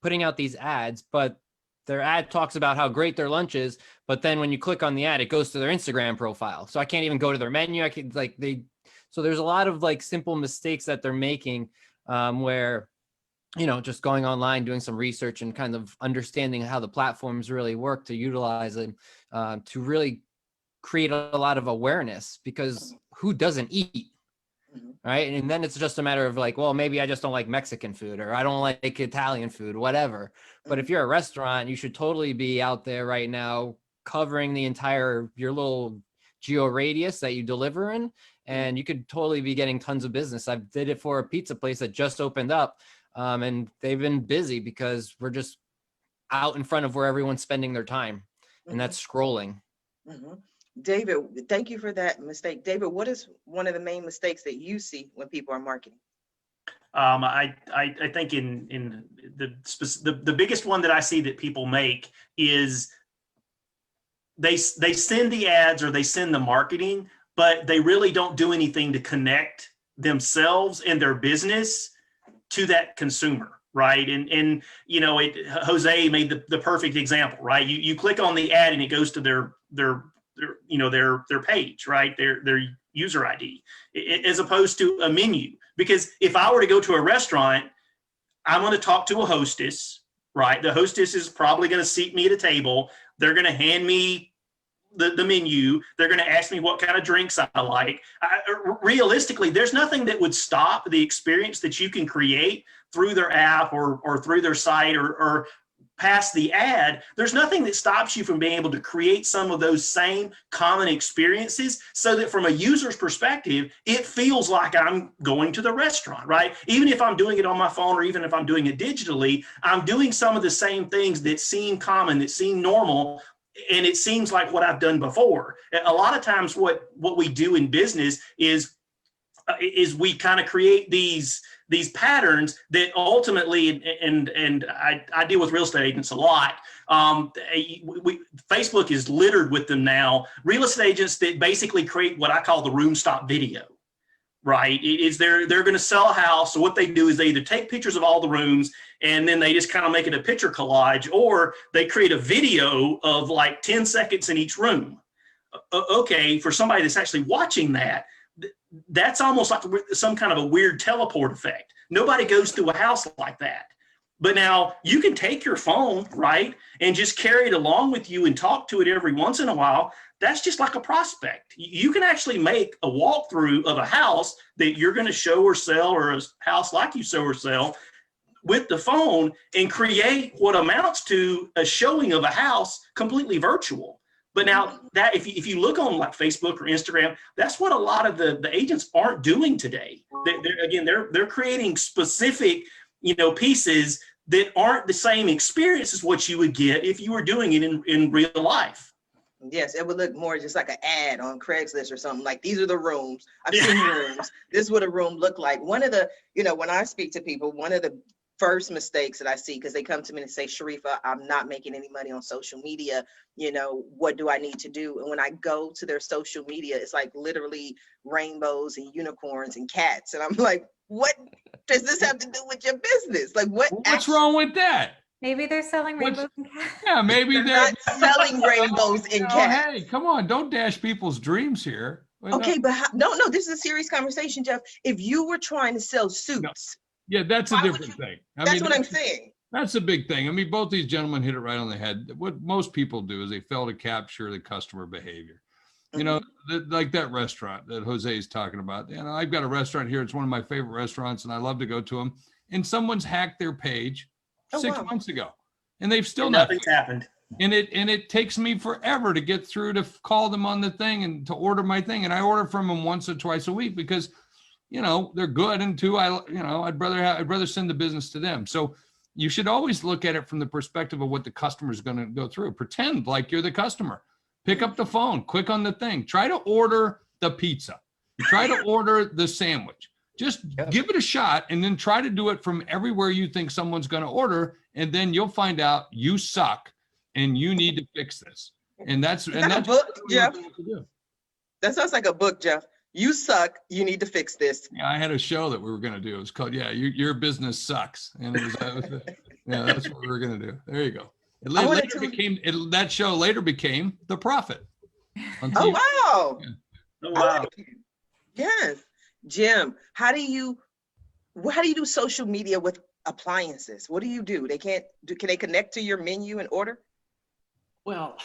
putting out these ads, but their ad talks about how great their lunch is, but then when you click on the ad, it goes to their Instagram profile. So I can't even go to their menu. So there's a lot of like simple mistakes that they're making, where, just going online, doing some research and kind of understanding how the platforms really work to utilize them, to really create a lot of awareness, because who doesn't eat? Right. And then it's just a matter of like, well, maybe I just don't like Mexican food, or I don't like Italian food, whatever. But if you're a restaurant, you should totally be out there right now covering the entire, your little geo radius that you deliver in. And you could totally be getting tons of business. I did it for a pizza place that just opened up, and they've been busy because we're just out in front of where everyone's spending their time, and that's scrolling. David, thank you for that mistake. David, what is one of the main mistakes that you see when people are marketing? I think in the biggest one that I see that people make is they send the ads or they send the marketing, but they really don't do anything to connect themselves and their business to that consumer, right? And Jose made the perfect example, right? You click on the ad and it goes to their page, right? Their user ID, as opposed to a menu. Because if I were to go to a restaurant, I'm going to talk to a hostess, right? The hostess is probably going to seat me at a table. They're going to hand me the menu. They're going to ask me what kind of drinks I like. Realistically, there's nothing that would stop the experience that you can create through their app or through their site or past the ad. There's nothing that stops you from being able to create some of those same common experiences, so that from a user's perspective, it feels like I'm going to the restaurant, right? Even if I'm doing it on my phone, or even if I'm doing it digitally, I'm doing some of the same things that seem common, that seem normal, and it seems like what I've done before. A lot of times what we do in business is we kind of create these patterns that ultimately, and I deal with real estate agents a lot. Facebook is littered with them now. Real estate agents that basically create what I call the room stop video, right? They're going to sell a house. So what they do is they either take pictures of all the rooms and then they just kind of make it a picture collage, or they create a video of like 10 seconds in each room. Okay, for somebody that's actually watching that, that's almost like some kind of a weird teleport effect. Nobody goes through a house like that. But now you can take your phone, right, and just carry it along with you and talk to it every once in a while. That's just like a prospect. You can actually make a walkthrough of a house that you're going to show or sell, or a house like you show or sell, with the phone, and create what amounts to a showing of a house completely virtual. But now that if you look on like Facebook or Instagram, that's what a lot of the agents aren't doing today. They're creating specific, pieces that aren't the same experience as what you would get if you were doing it in real life. Yes, it would look more just like an ad on Craigslist or something. Like, these are the rooms. I've seen rooms. This is what a room looked like. One of the, when I speak to people, one of the first mistakes that I see, because they come to me and say, Sharifa, I'm not making any money on social media. What do I need to do? And when I go to their social media, it's like literally rainbows and unicorns and cats. And I'm like, what does this have to do with your business? Like, what's wrong with that? Maybe they're selling rainbows and cats. Yeah, maybe they're not selling rainbows and cats. Hey, come on, don't dash people's dreams here. Okay, but no, this is a serious conversation, Jeff. If you were trying to sell suits. Yeah, that's a different thing. That's what I'm saying. That's a big thing. I mean, both these gentlemen hit it right on the head. What most people do is they fail to capture the customer behavior. Like that restaurant that Jose is talking about. I've got a restaurant here. It's one of my favorite restaurants, and I love to go to them. And someone's hacked their page 6 months ago, and they've still nothing's happened. And it takes me forever to get through to call them on the thing and to order my thing. And I order from them once or twice a week because they're good, and two, I'd rather send the business to them. So you should always look at it from the perspective of what the customer is going to go through. Pretend like you're the customer. Pick up the phone, click on the thing. Try to order the pizza. Try to order the sandwich. Just give it a shot, and then try to do it from everywhere you think someone's going to order, and then you'll find out you suck and you need to fix this. And that's a book, Jeff. That sounds like a book, Jeff. You suck. You need to fix this. Yeah, I had a show that we were going to do. It was called, your business sucks. And it was that's what we were going to do. There you go. I wanted later to- became that show later became The Prophet. on Oh, TV. wow. Yeah. Oh, I wow. like it. Yes. Jim, how do you do social media with appliances? What do you do? Can they connect to your menu and order? Well,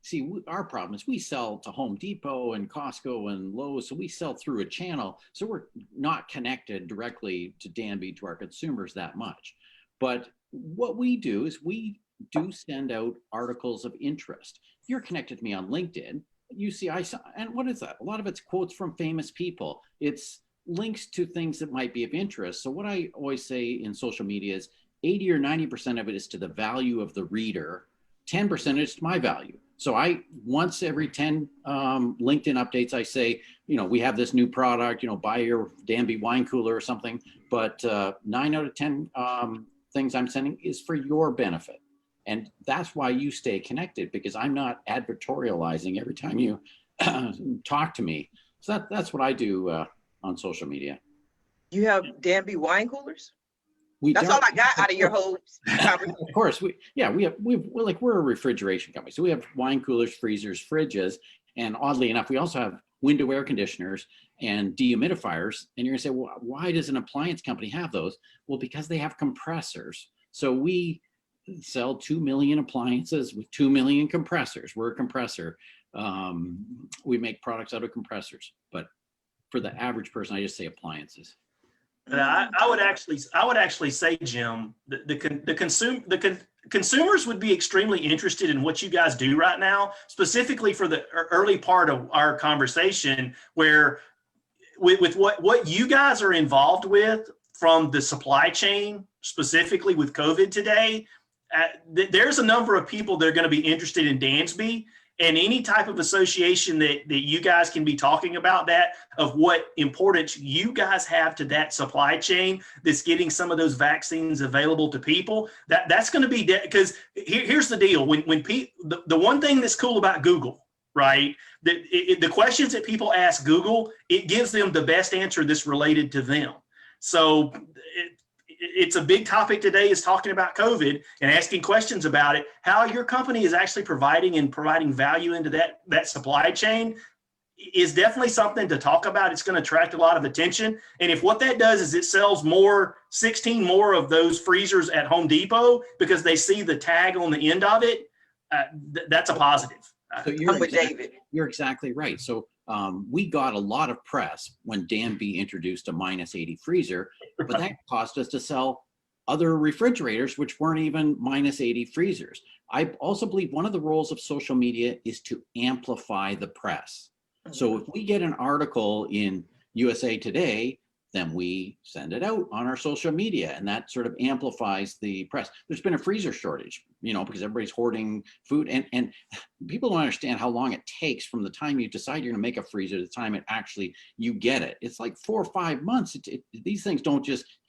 see, our problem is we sell to Home Depot and Costco and Lowe's, so we sell through a channel. So we're not connected directly to Danby, to our consumers that much. But what we do is we do send out articles of interest. If you're connected to me on LinkedIn, you see, and what is that? A lot of it's quotes from famous people. It's links to things that might be of interest. So what I always say in social media is 80 or 90% of it is to the value of the reader. 10% is to my value. So I, once every 10 LinkedIn updates, I say, we have this new product, buy your Danby wine cooler or something. But 9 out of 10 things I'm sending is for your benefit. And that's why you stay connected, because I'm not advertorializing every time you talk to me. So that's what I do on social media. You have Danby wine coolers? That's don't- all I got out of your whole conversation. Of course, we're a refrigeration company. So we have wine coolers, freezers, fridges, and oddly enough, we also have window air conditioners and dehumidifiers. And you're gonna say, well, why does an appliance company have those? Well, because they have compressors. So we sell 2 million appliances with 2 million compressors. We're a compressor. We make products out of compressors, but for the average person, I just say appliances. I would actually say, Jim, the consumers would be extremely interested in what you guys do right now, specifically for the early part of our conversation, where with what you guys are involved with from the supply chain, specifically with COVID today. There's a number of people that are going to be interested in Dansby, and any type of association that you guys can be talking about that, of what importance you guys have to that supply chain that's getting some of those vaccines available to people. That's going to be, because here's the deal. The one thing that's cool about Google, right? The questions that people ask Google, it gives them the best answer that's related to them. So it's a big topic today, is talking about COVID and asking questions about it. How your company is actually providing value into that supply chain is definitely something to talk about. It's going to attract a lot of attention. And if what that does is it sells 16 more of those freezers at Home Depot because they see the tag on the end of it, that's a positive. So you're exactly right. So we got a lot of press when Danby introduced a -80 freezer, but that caused us to sell other refrigerators, which weren't even -80 freezers. I also believe one of the roles of social media is to amplify the press. So if we get an article in USA Today, then we send it out on our social media, and that sort of amplifies the press. There's been a freezer shortage, because everybody's hoarding food, and people don't understand how long it takes from the time you decide you're gonna make a freezer to the time it actually you get it. It's like 4 or 5 months. These things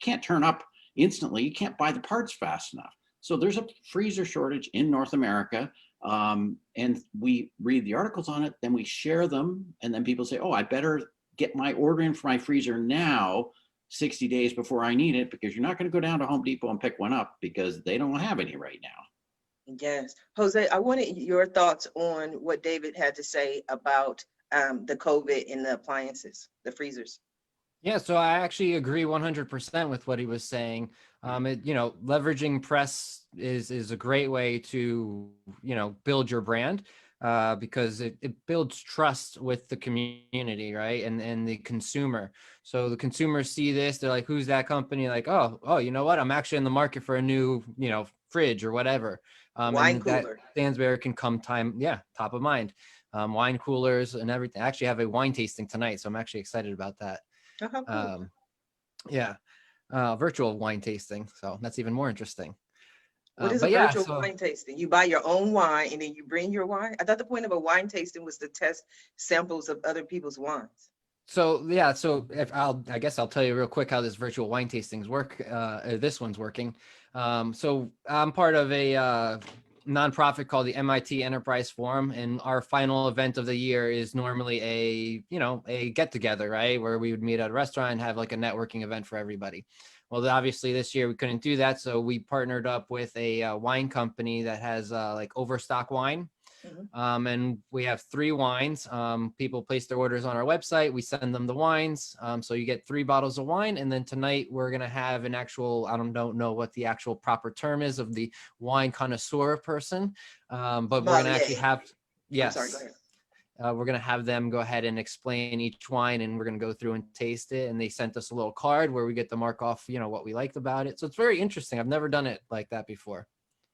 can't turn up instantly. You can't buy the parts fast enough. So there's a freezer shortage in North America, and we read the articles on it, then we share them, and then people say, oh, I better get my order in for my freezer now, 60 days before I need it, because you're not going to go down to Home Depot and pick one up because they don't have any right now. Yes. Jose, I wanted your thoughts on what David had to say about the COVID in the appliances, the freezers. Yeah, so I actually agree 100% with what he was saying. Leveraging press is a great way to, build your brand. Because it builds trust with the community, right? And the consumer. So the consumers see this, they're like, who's that company? Like, oh, you know what? I'm actually in the market for a new, fridge or whatever. Wine cooler. Dansby can come top of mind. Wine coolers and everything. I actually have a wine tasting tonight, so I'm actually excited about that. Cool. Virtual wine tasting. So that's even more interesting. What is a virtual wine tasting? You buy your own wine and then you bring your wine? I thought the point of a wine tasting was to test samples of other people's wines. So I guess I'll tell you real quick how this virtual wine tastings work. This one's working. So I'm part of a nonprofit called the MIT Enterprise Forum, and our final event of the year is normally a get together, right, where we would meet at a restaurant and have like a networking event for everybody. Well, obviously this year we couldn't do that. So we partnered up with a wine company that has like overstock wine. And we have 3 wines. People place their orders on our website. We send them the wines. So you get 3 bottles of wine. And then tonight we're going to have an actual, I don't know what the actual proper term is of the wine connoisseur person. But we're going to actually have, yes. I'm sorry, go ahead. We're going to have them go ahead and explain each wine, and we're going to go through and taste it. And they sent us a little card where we get to mark off, what we liked about it. So it's very interesting. I've never done it like that before.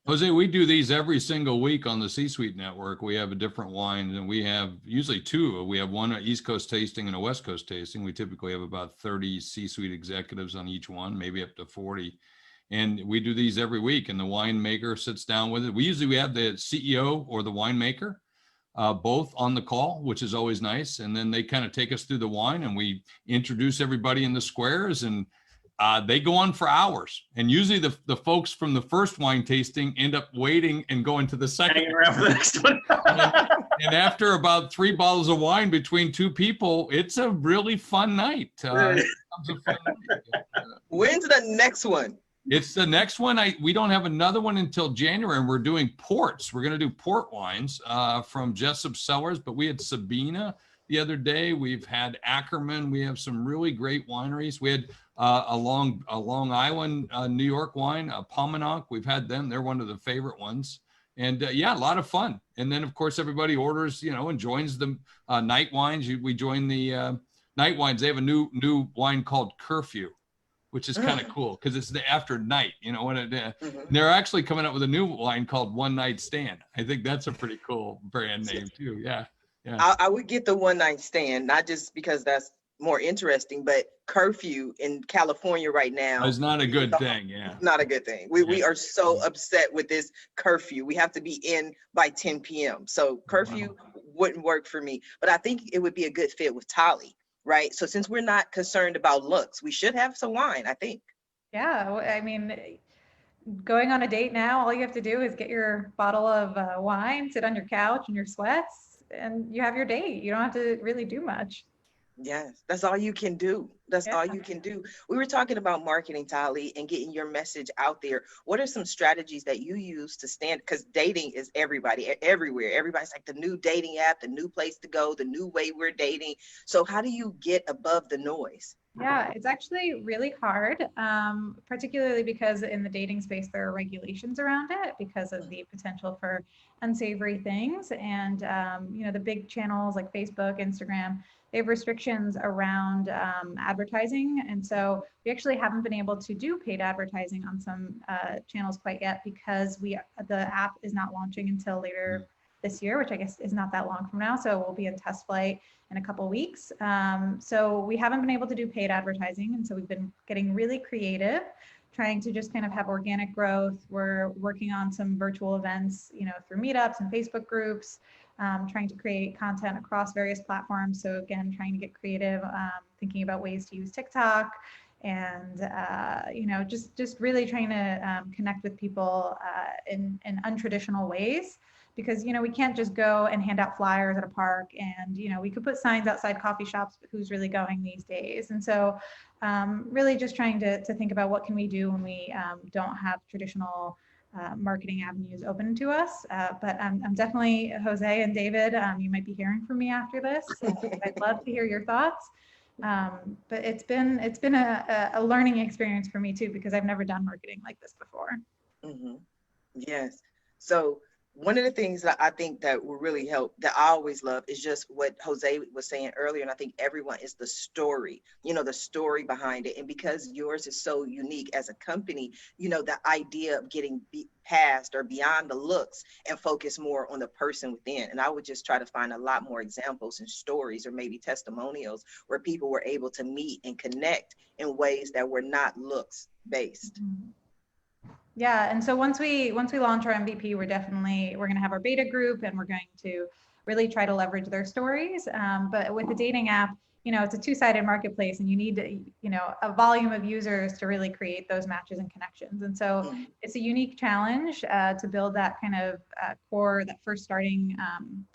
Jose, we do these every single week on the C-Suite Network. We have a different wine, and we have usually 2. We have one East Coast tasting and a West Coast tasting. We typically have about 30 C-Suite executives on each one, maybe up to 40. And we do these every week, and the winemaker sits down with it. We have the CEO or the winemaker both on the call, which is always nice. And then they kind of take us through the wine, and we introduce everybody in the squares, and they go on for hours. And usually the folks from the first wine tasting end up waiting and going to the second. Hanging around for the next one. And after about 3 bottles of wine between 2 people, it's a really fun night. When's the next one? It's the next one. We don't have another one until January, and we're doing ports. We're going to do port wines from Jessup Cellars, but we had Sabina the other day. We've had Ackerman. We have some really great wineries. We had a Long Island, New York wine, Pominock. We've had them. They're one of the favorite ones. And yeah, a lot of fun. And then of course, everybody orders, and joins the night wines. We join the night wines. They have a new wine called Curfew, which is kind of cool because it's the after night, when they're actually coming up with a new wine called One Night Stand. I think that's a pretty cool brand name too. Yeah. Yeah. I would get the One Night Stand, not just because that's more interesting, but curfew in California right now is not a good thing. Yeah. Not a good thing. We are so upset with this curfew. We have to be in by 10 p.m. So curfew wouldn't work for me, but I think it would be a good fit with Taly, right? So since we're not concerned about looks, we should have some wine, I think. Yeah, I mean, going on a date now, all you have to do is get your bottle of wine, sit on your couch in your sweats, and you have your date. You don't have to really do much. Yes, that's all you can do. That's all you can do. We were talking about marketing, Taly, and getting your message out there. What are some strategies that you use to stand? Because dating is everywhere. Everybody's like the new dating app, the new place to go, the new way we're dating. So how do you get above the noise? Yeah, it's actually really hard, particularly because in the dating space, there are regulations around it because of the potential for unsavory things. And, the big channels like Facebook, Instagram, they have restrictions around advertising. And so we actually haven't been able to do paid advertising on some channels quite yet because the app is not launching until later this year, which I guess is not that long from now. So we'll be in test flight in a couple weeks. So we haven't been able to do paid advertising. And so we've been getting really creative, trying to just kind of have organic growth. We're working on some virtual events, through meetups and Facebook groups, trying to create content across various platforms. So again, trying to get creative, thinking about ways to use TikTok and, just really trying to connect with people in untraditional ways. Because, we can't just go and hand out flyers at a park and, we could put signs outside coffee shops, but who's really going these days? And so really just trying to think about what can we do when we don't have traditional marketing avenues open to us. But I'm definitely, Jose and David, you might be hearing from me after this. I'd love to hear your thoughts. But it's been a learning experience for me too, because I've never done marketing like this before. Mm-hmm. Yes. So one of the things that I think that will really help, that I always love, is just what Jose was saying earlier. And I think everyone is the story, the story behind it. And because yours is so unique as a company, the idea of getting past or beyond the looks and focus more on the person within. And I would just try to find a lot more examples and stories or maybe testimonials where people were able to meet and connect in ways that were not looks based. Mm-hmm. Yeah, and so once we launch our MVP, we're going to have our beta group, and we're going to really try to leverage their stories. But with the dating app, it's a two-sided marketplace, and you need a volume of users to really create those matches and connections. And so it's a unique challenge to build that kind of core, that first starting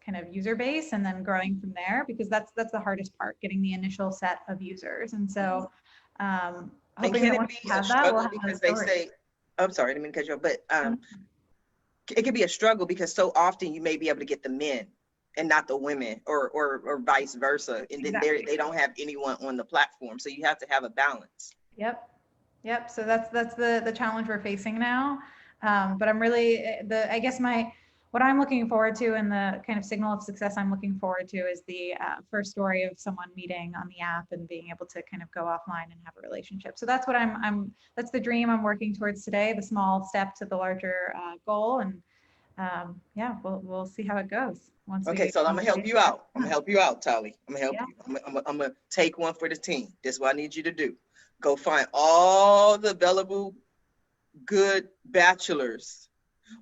kind of user base, and then growing from there, because that's the hardest part, getting the initial set of users. And so And hoping can that it once be we a have that, we'll struggle have because those they stories. say, I'm sorry, I didn't mean to cut you off, but it could be a struggle because so often you may be able to get the men and not the women, or vice versa, and then Exactly. they don't have anyone on the platform, so you have to have a balance. Yep. So that's the challenge we're facing now. But I'm really I guess what I'm looking forward to, and the kind of signal of success I'm looking forward to, is the first story of someone meeting on the app and being able to kind of go offline and have a relationship. So that's what that's the dream I'm working towards today, the small step to the larger goal. And yeah, we'll see how it goes. Okay, so I'm gonna help you out. I'm gonna help you out, Taly. I'm gonna help you. I'm gonna take one for the team. This is what I need you to do. Go find all the available good bachelors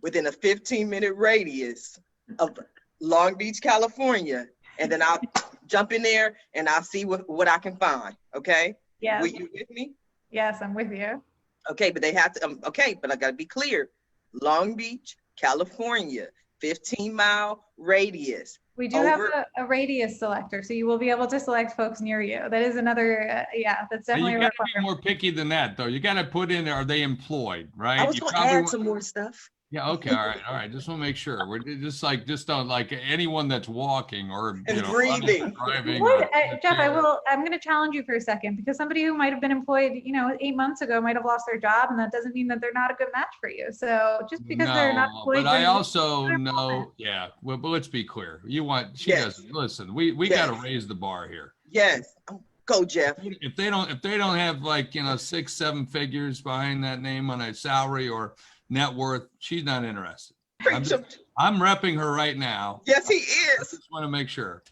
within a 15-minute radius of Long Beach, California, and then I'll jump in there and I'll see what I can find. Okay? Yeah. Will you with me? Yes, I'm with you. Okay, but they have to. Okay, but I gotta be clear. Long Beach, California, 15-mile radius. We do have a radius selector, so you will be able to select folks near you. That is another, that's definitely You a got to be requirement. more picky than that, though. You got to put in, are they employed, right? I was You gonna probably add want- some more stuff. Yeah. Okay. All right. Just want to make sure. We're just don't like anyone that's walking or And running, breathing. driving. Jeff, I'm going to challenge you for a second, because somebody who might have been employed, 8 months ago might have lost their job, and that doesn't mean that they're not a good match for you. So just because they're not employed. But I doesn't- also know, yeah. Well, but let's be clear. She Yes. doesn't listen. We Yes. got to raise the bar here. Yes. Go, Jeff. If they don't have 6-7 figures behind that name on a salary or net worth, she's not interested. I'm repping her right now. Yes, he I is. just want to make sure.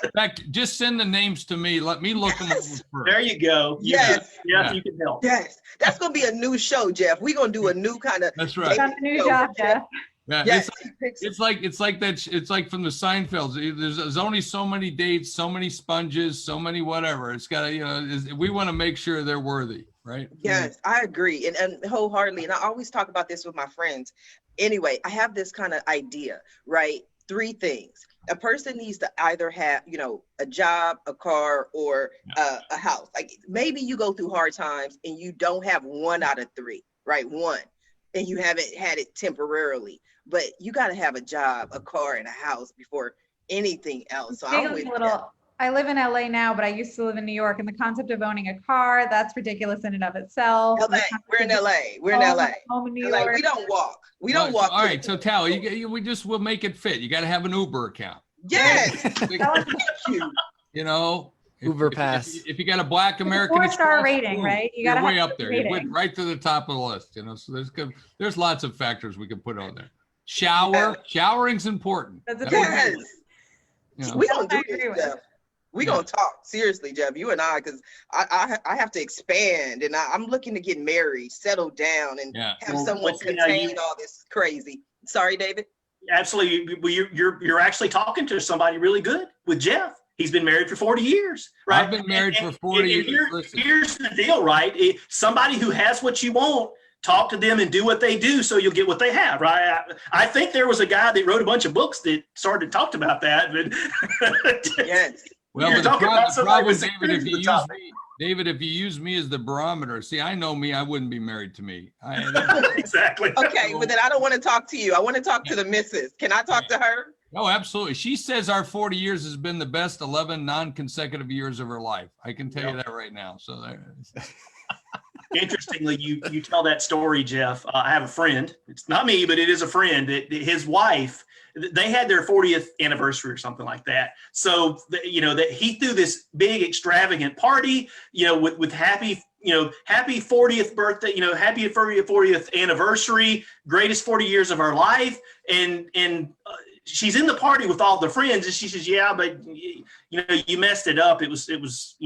In fact, just send the names to me. Let me look them over first. There you go. Yes. Yeah, you can help. Yes. That's gonna be a new show, Jeff. We're gonna do a new kind of. That's right. Got a new job, Jeff. Yeah, Yes. it's like that. It's like from the Seinfelds. There's only so many dates, so many sponges, so many whatever. It's got to, we want to make sure they're worthy, right? Yes, I agree, and wholeheartedly. And I always talk about this with my friends. Anyway, I have this kind of idea, right? 3 things. A person needs to either have, a job, a car, or a house. Like maybe you go through hard times and you don't have 1 out of 3, right? 1, and you haven't had it temporarily, but you got to have a job, a car, and a house before anything else. So I'm with you. I live in LA now, but I used to live in New York, and the concept of owning a car, that's ridiculous in and of itself. LA, we're in LA. We're in LA. Home in New LA, York. we don't walk. We don't walk. All right, so Taly, we'll make it fit. You got to have an Uber account. Yes. Thank you. Uber Pass. If you got a Black American 4-star Express, rating, boom, right? You you're gotta way have up there. rating. You went right to the top of the list. So there's lots of factors we can put on there. Showering's important. That's a Yes. We gonna do I agree this, with. Jeff. We gonna talk seriously, Jeff. You and I, because I have to expand, and I'm looking to get married, settle down, and have someone contain all this crazy. Sorry, David. Absolutely. You're actually talking to somebody really good with Jeff. He's been married for 40 years, right? I've been married for 40 years. Here's the deal, right? Somebody who has what you want, talk to them and do what they do so you'll get what they have, right? I think there was a guy that wrote a bunch of books that started talked about that. But Yes. Well, You're but the talking about somebody problem, with David, if you use me as the barometer, see, I know me, I wouldn't be married to me. Exactly. Okay, but then I don't want to talk to you. I want to talk to the missus. Can I talk to her? Oh, absolutely. She says our 40 years has been the best 11 non-consecutive years of her life. I can tell you that right now. So there. Interestingly, you tell that story, Jeff. I have a friend. It's not me, but it is a friend. That his wife, they had their 40th anniversary or something like that. So that he threw this big extravagant party, with happy 40th birthday, happy 40th anniversary, greatest 40 years of our life, and she's in the party with all the friends, and she says, "Yeah, but you messed it up. It was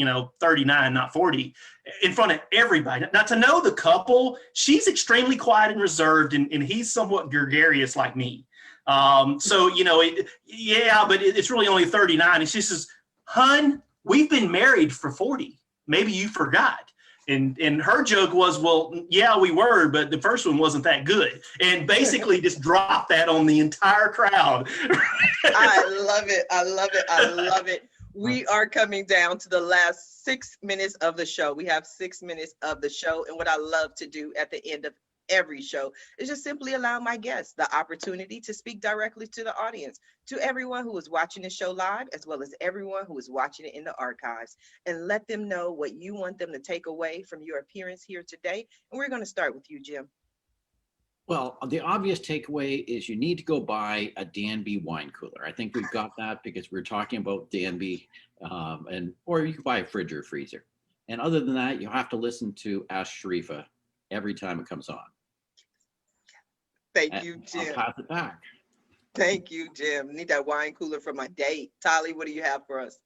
39, not 40." In front of everybody. Now, to know the couple, she's extremely quiet and reserved, and he's somewhat gregarious like me. But it's really only 39. And she says, "Hun, we've been married for 40. Maybe you forgot." And her joke was, "Well, yeah, we were, but the first one wasn't that good." And basically just dropped that on the entire crowd. I love it. I love it. I love it. We are coming down to the last 6 minutes of the show. We have 6 minutes of the show. And what I love to do at the end of every show is just simply allow my guests the opportunity to speak directly to the audience, to everyone who is watching the show live, as well as everyone who is watching it in the archives, and let them know what you want them to take away from your appearance here today. And we're going to start with you, Jim. Well, the obvious takeaway is you need to go buy a Danby wine cooler. I think we've got that because we're talking about Danby, or you can buy a fridge or freezer. And other than that, you have to listen to Ask Sharifa every time it comes on. Thank you, Jim. I'll pass it back. Thank you, Jim. Need that wine cooler for my date. Taly, what do you have for us?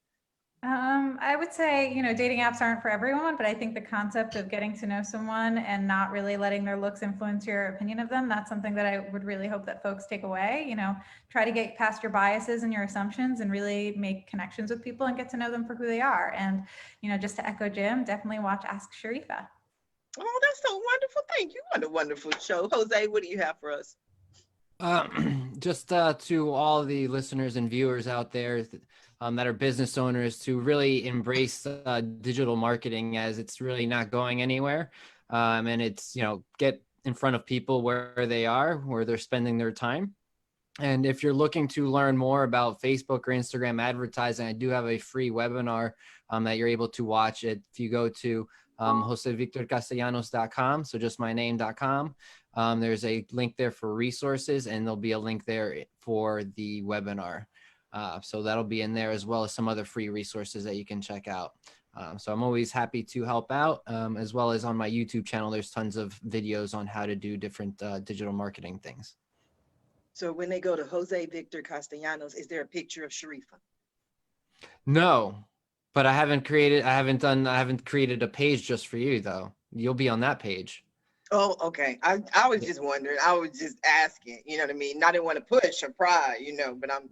I would say, dating apps aren't for everyone, but I think the concept of getting to know someone and not really letting their looks influence your opinion of them, that's something that I would really hope that folks take away. Try to get past your biases and your assumptions and really make connections with people and get to know them for who they are. And, just to echo Jim, definitely watch Ask Sharifa. Oh, that's so wonderful. Thank you. What a wonderful show. Jose, what do you have for us? Just to all the listeners and viewers out there that are business owners, to really embrace digital marketing, as it's really not going anywhere. And it's, get in front of people where they are, where they're spending their time. And if you're looking to learn more about Facebook or Instagram advertising, I do have a free webinar that you're able to watch. If you go to josevictorcastellanos.com, so just my name.com. There's a link there for resources, and there'll be a link there for the webinar. So that'll be in there, as well as some other free resources that you can check out. So I'm always happy to help out, as well as on my YouTube channel. There's tons of videos on how to do different digital marketing things. So when they go to Jose Victor Castellanos, is there a picture of Sharifa? No, but I haven't created a page just for you, though. You'll be on that page. Oh, okay. I was just wondering. I was just asking, you know what I mean? I didn't want to push or pry, but I'm.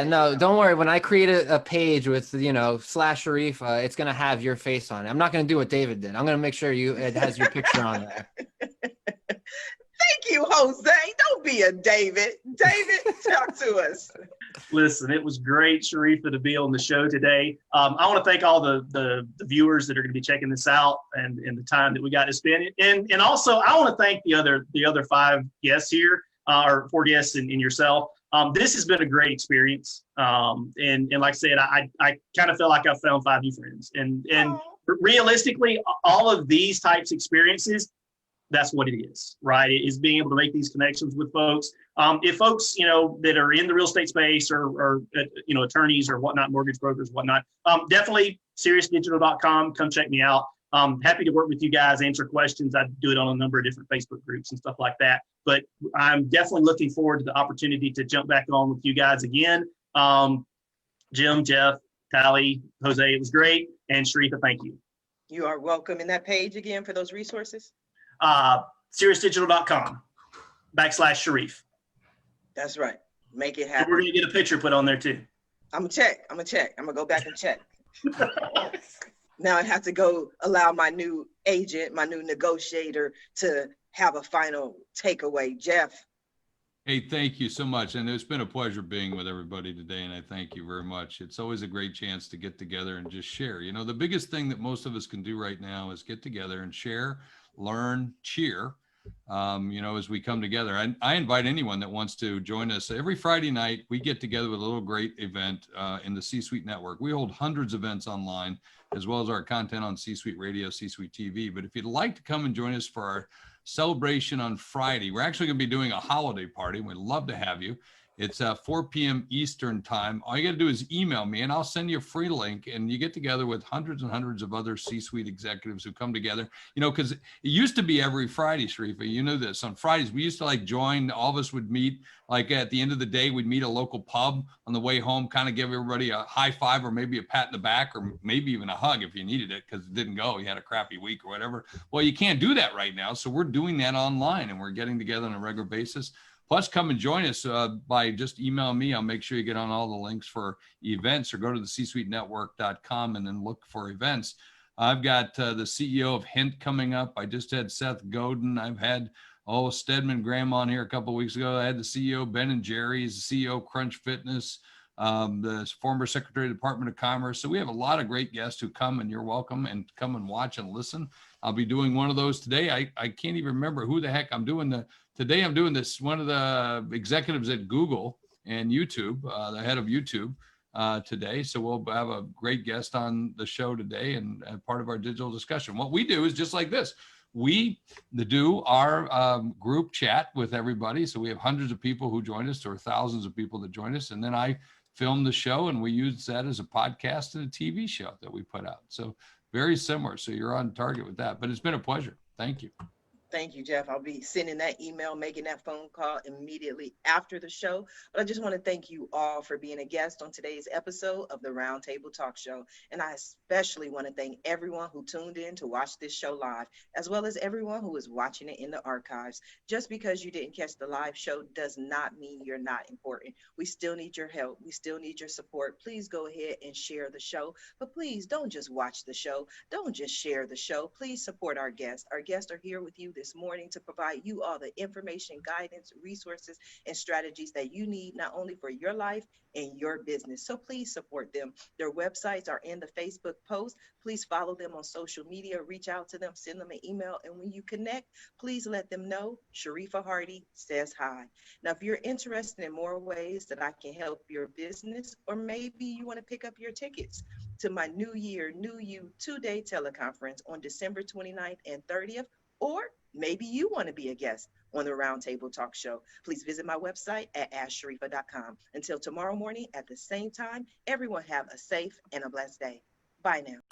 No, don't worry. When I create a page with, / Sharifa, it's going to have your face on it. I'm not going to do what David did. I'm going to make sure it has your picture on there. Thank you, Jose. Don't be a David. David, talk to us. Listen, it was great, Sharifa, to be on the show today. I want to thank all the viewers that are going to be checking this out and the time that we got to spend. And also, I want to thank the other 5 guests here, or 4 guests and yourself. This has been a great experience. And like I said, I kind of feel like I've found 5 new friends. And realistically, all of these types of experiences, that's what it is, right? It is being able to make these connections with folks. If folks, that are in the real estate space or attorneys or whatnot, mortgage brokers, whatnot, definitely seriousdigital.com. Come check me out. Happy to work with you guys, answer questions. I do it on a number of different Facebook groups and stuff like that. But I'm definitely looking forward to the opportunity to jump back on with you guys again. Jim, Jeff, Taly, Jose, it was great. And Sharifa, thank you. You are welcome. In that page again for those resources? SeriousSdigital.com/Sharif. That's right. Make it happen. We're going to get a picture put on there too. I'm gonna check. I'm gonna go back and check. Now I have to go allow my new agent, my new negotiator, to have a final takeaway. Jeff. Hey, thank you so much. And it's been a pleasure being with everybody today. And I thank you very much. It's always a great chance to get together and just share. The biggest thing that most of us can do right now is get together and share, learn, cheer, as we come together. I invite anyone that wants to join us. Every Friday night, we get together with a little great event in the C-Suite Network. We hold hundreds of events online, as well as our content on C-Suite Radio, C-Suite TV. But if you'd like to come and join us for our celebration on Friday, we're actually going to be doing a holiday party. We'd love to have you. It's 4 p.m. Eastern time. All you got to do is email me and I'll send you a free link, and you get together with hundreds and hundreds of other C-suite executives who come together, because it used to be every Friday, Sharifa, you know this. On Fridays, we used to join, all of us would meet, at the end of the day, we'd meet a local pub on the way home, kind of give everybody a high five or maybe a pat in the back or maybe even a hug if you needed it because it didn't go. You had a crappy week or whatever. Well, you can't do that right now. So we're doing that online and we're getting together on a regular basis. Plus, come and join us by just emailing me. I'll make sure you get on all the links for events, or go to the csuitenetwork.com and then look for events. I've got the CEO of Hint coming up. I just had Seth Godin. I've had Stedman Graham on here a couple of weeks ago. I had the CEO Ben and Jerry's, the CEO of Crunch Fitness, the former Secretary of the Department of Commerce. So we have a lot of great guests who come, and you're welcome, and come and watch and listen. I'll be doing one of those today. I can't even remember who the heck I'm doing. Today I'm doing this, one of the executives at Google and YouTube, the head of YouTube today. So we'll have a great guest on the show today and part of our digital discussion. What we do is just like this. We do our group chat with everybody. So we have hundreds of people who join us, or thousands of people that join us. And then I film the show, and we use that as a podcast and a TV show that we put out. So very similar. So you're on target with that. But it's been a pleasure. Thank you. Thank you, Jeff. I'll be sending that email, making that phone call immediately after the show. But I just want to thank you all for being a guest on today's episode of the Roundtable Talk Show. And I especially want to thank everyone who tuned in to watch this show live, as well as everyone who is watching it in the archives. Just because you didn't catch the live show does not mean you're not important. We still need your help. We still need your support. Please go ahead and share the show. But please don't just watch the show. Don't just share the show. Please support our guests. Our guests are here with you this morning to provide you all the information, guidance, resources, and strategies that you need, not only for your life and your business. So please support them. Their websites are in the Facebook post. Please follow them on social media, reach out to them, send them an email. And when you connect, please let them know Sharifa Hardy says hi. Now, if you're interested in more ways that I can help your business, or maybe you want to pick up your tickets to my New Year, New You 2-day teleconference on December 29th and 30th, or maybe you want to be a guest on the Roundtable Talk Show, please visit my website at asksharifa.com. Until tomorrow morning at the same time, everyone have a safe and a blessed day. Bye now.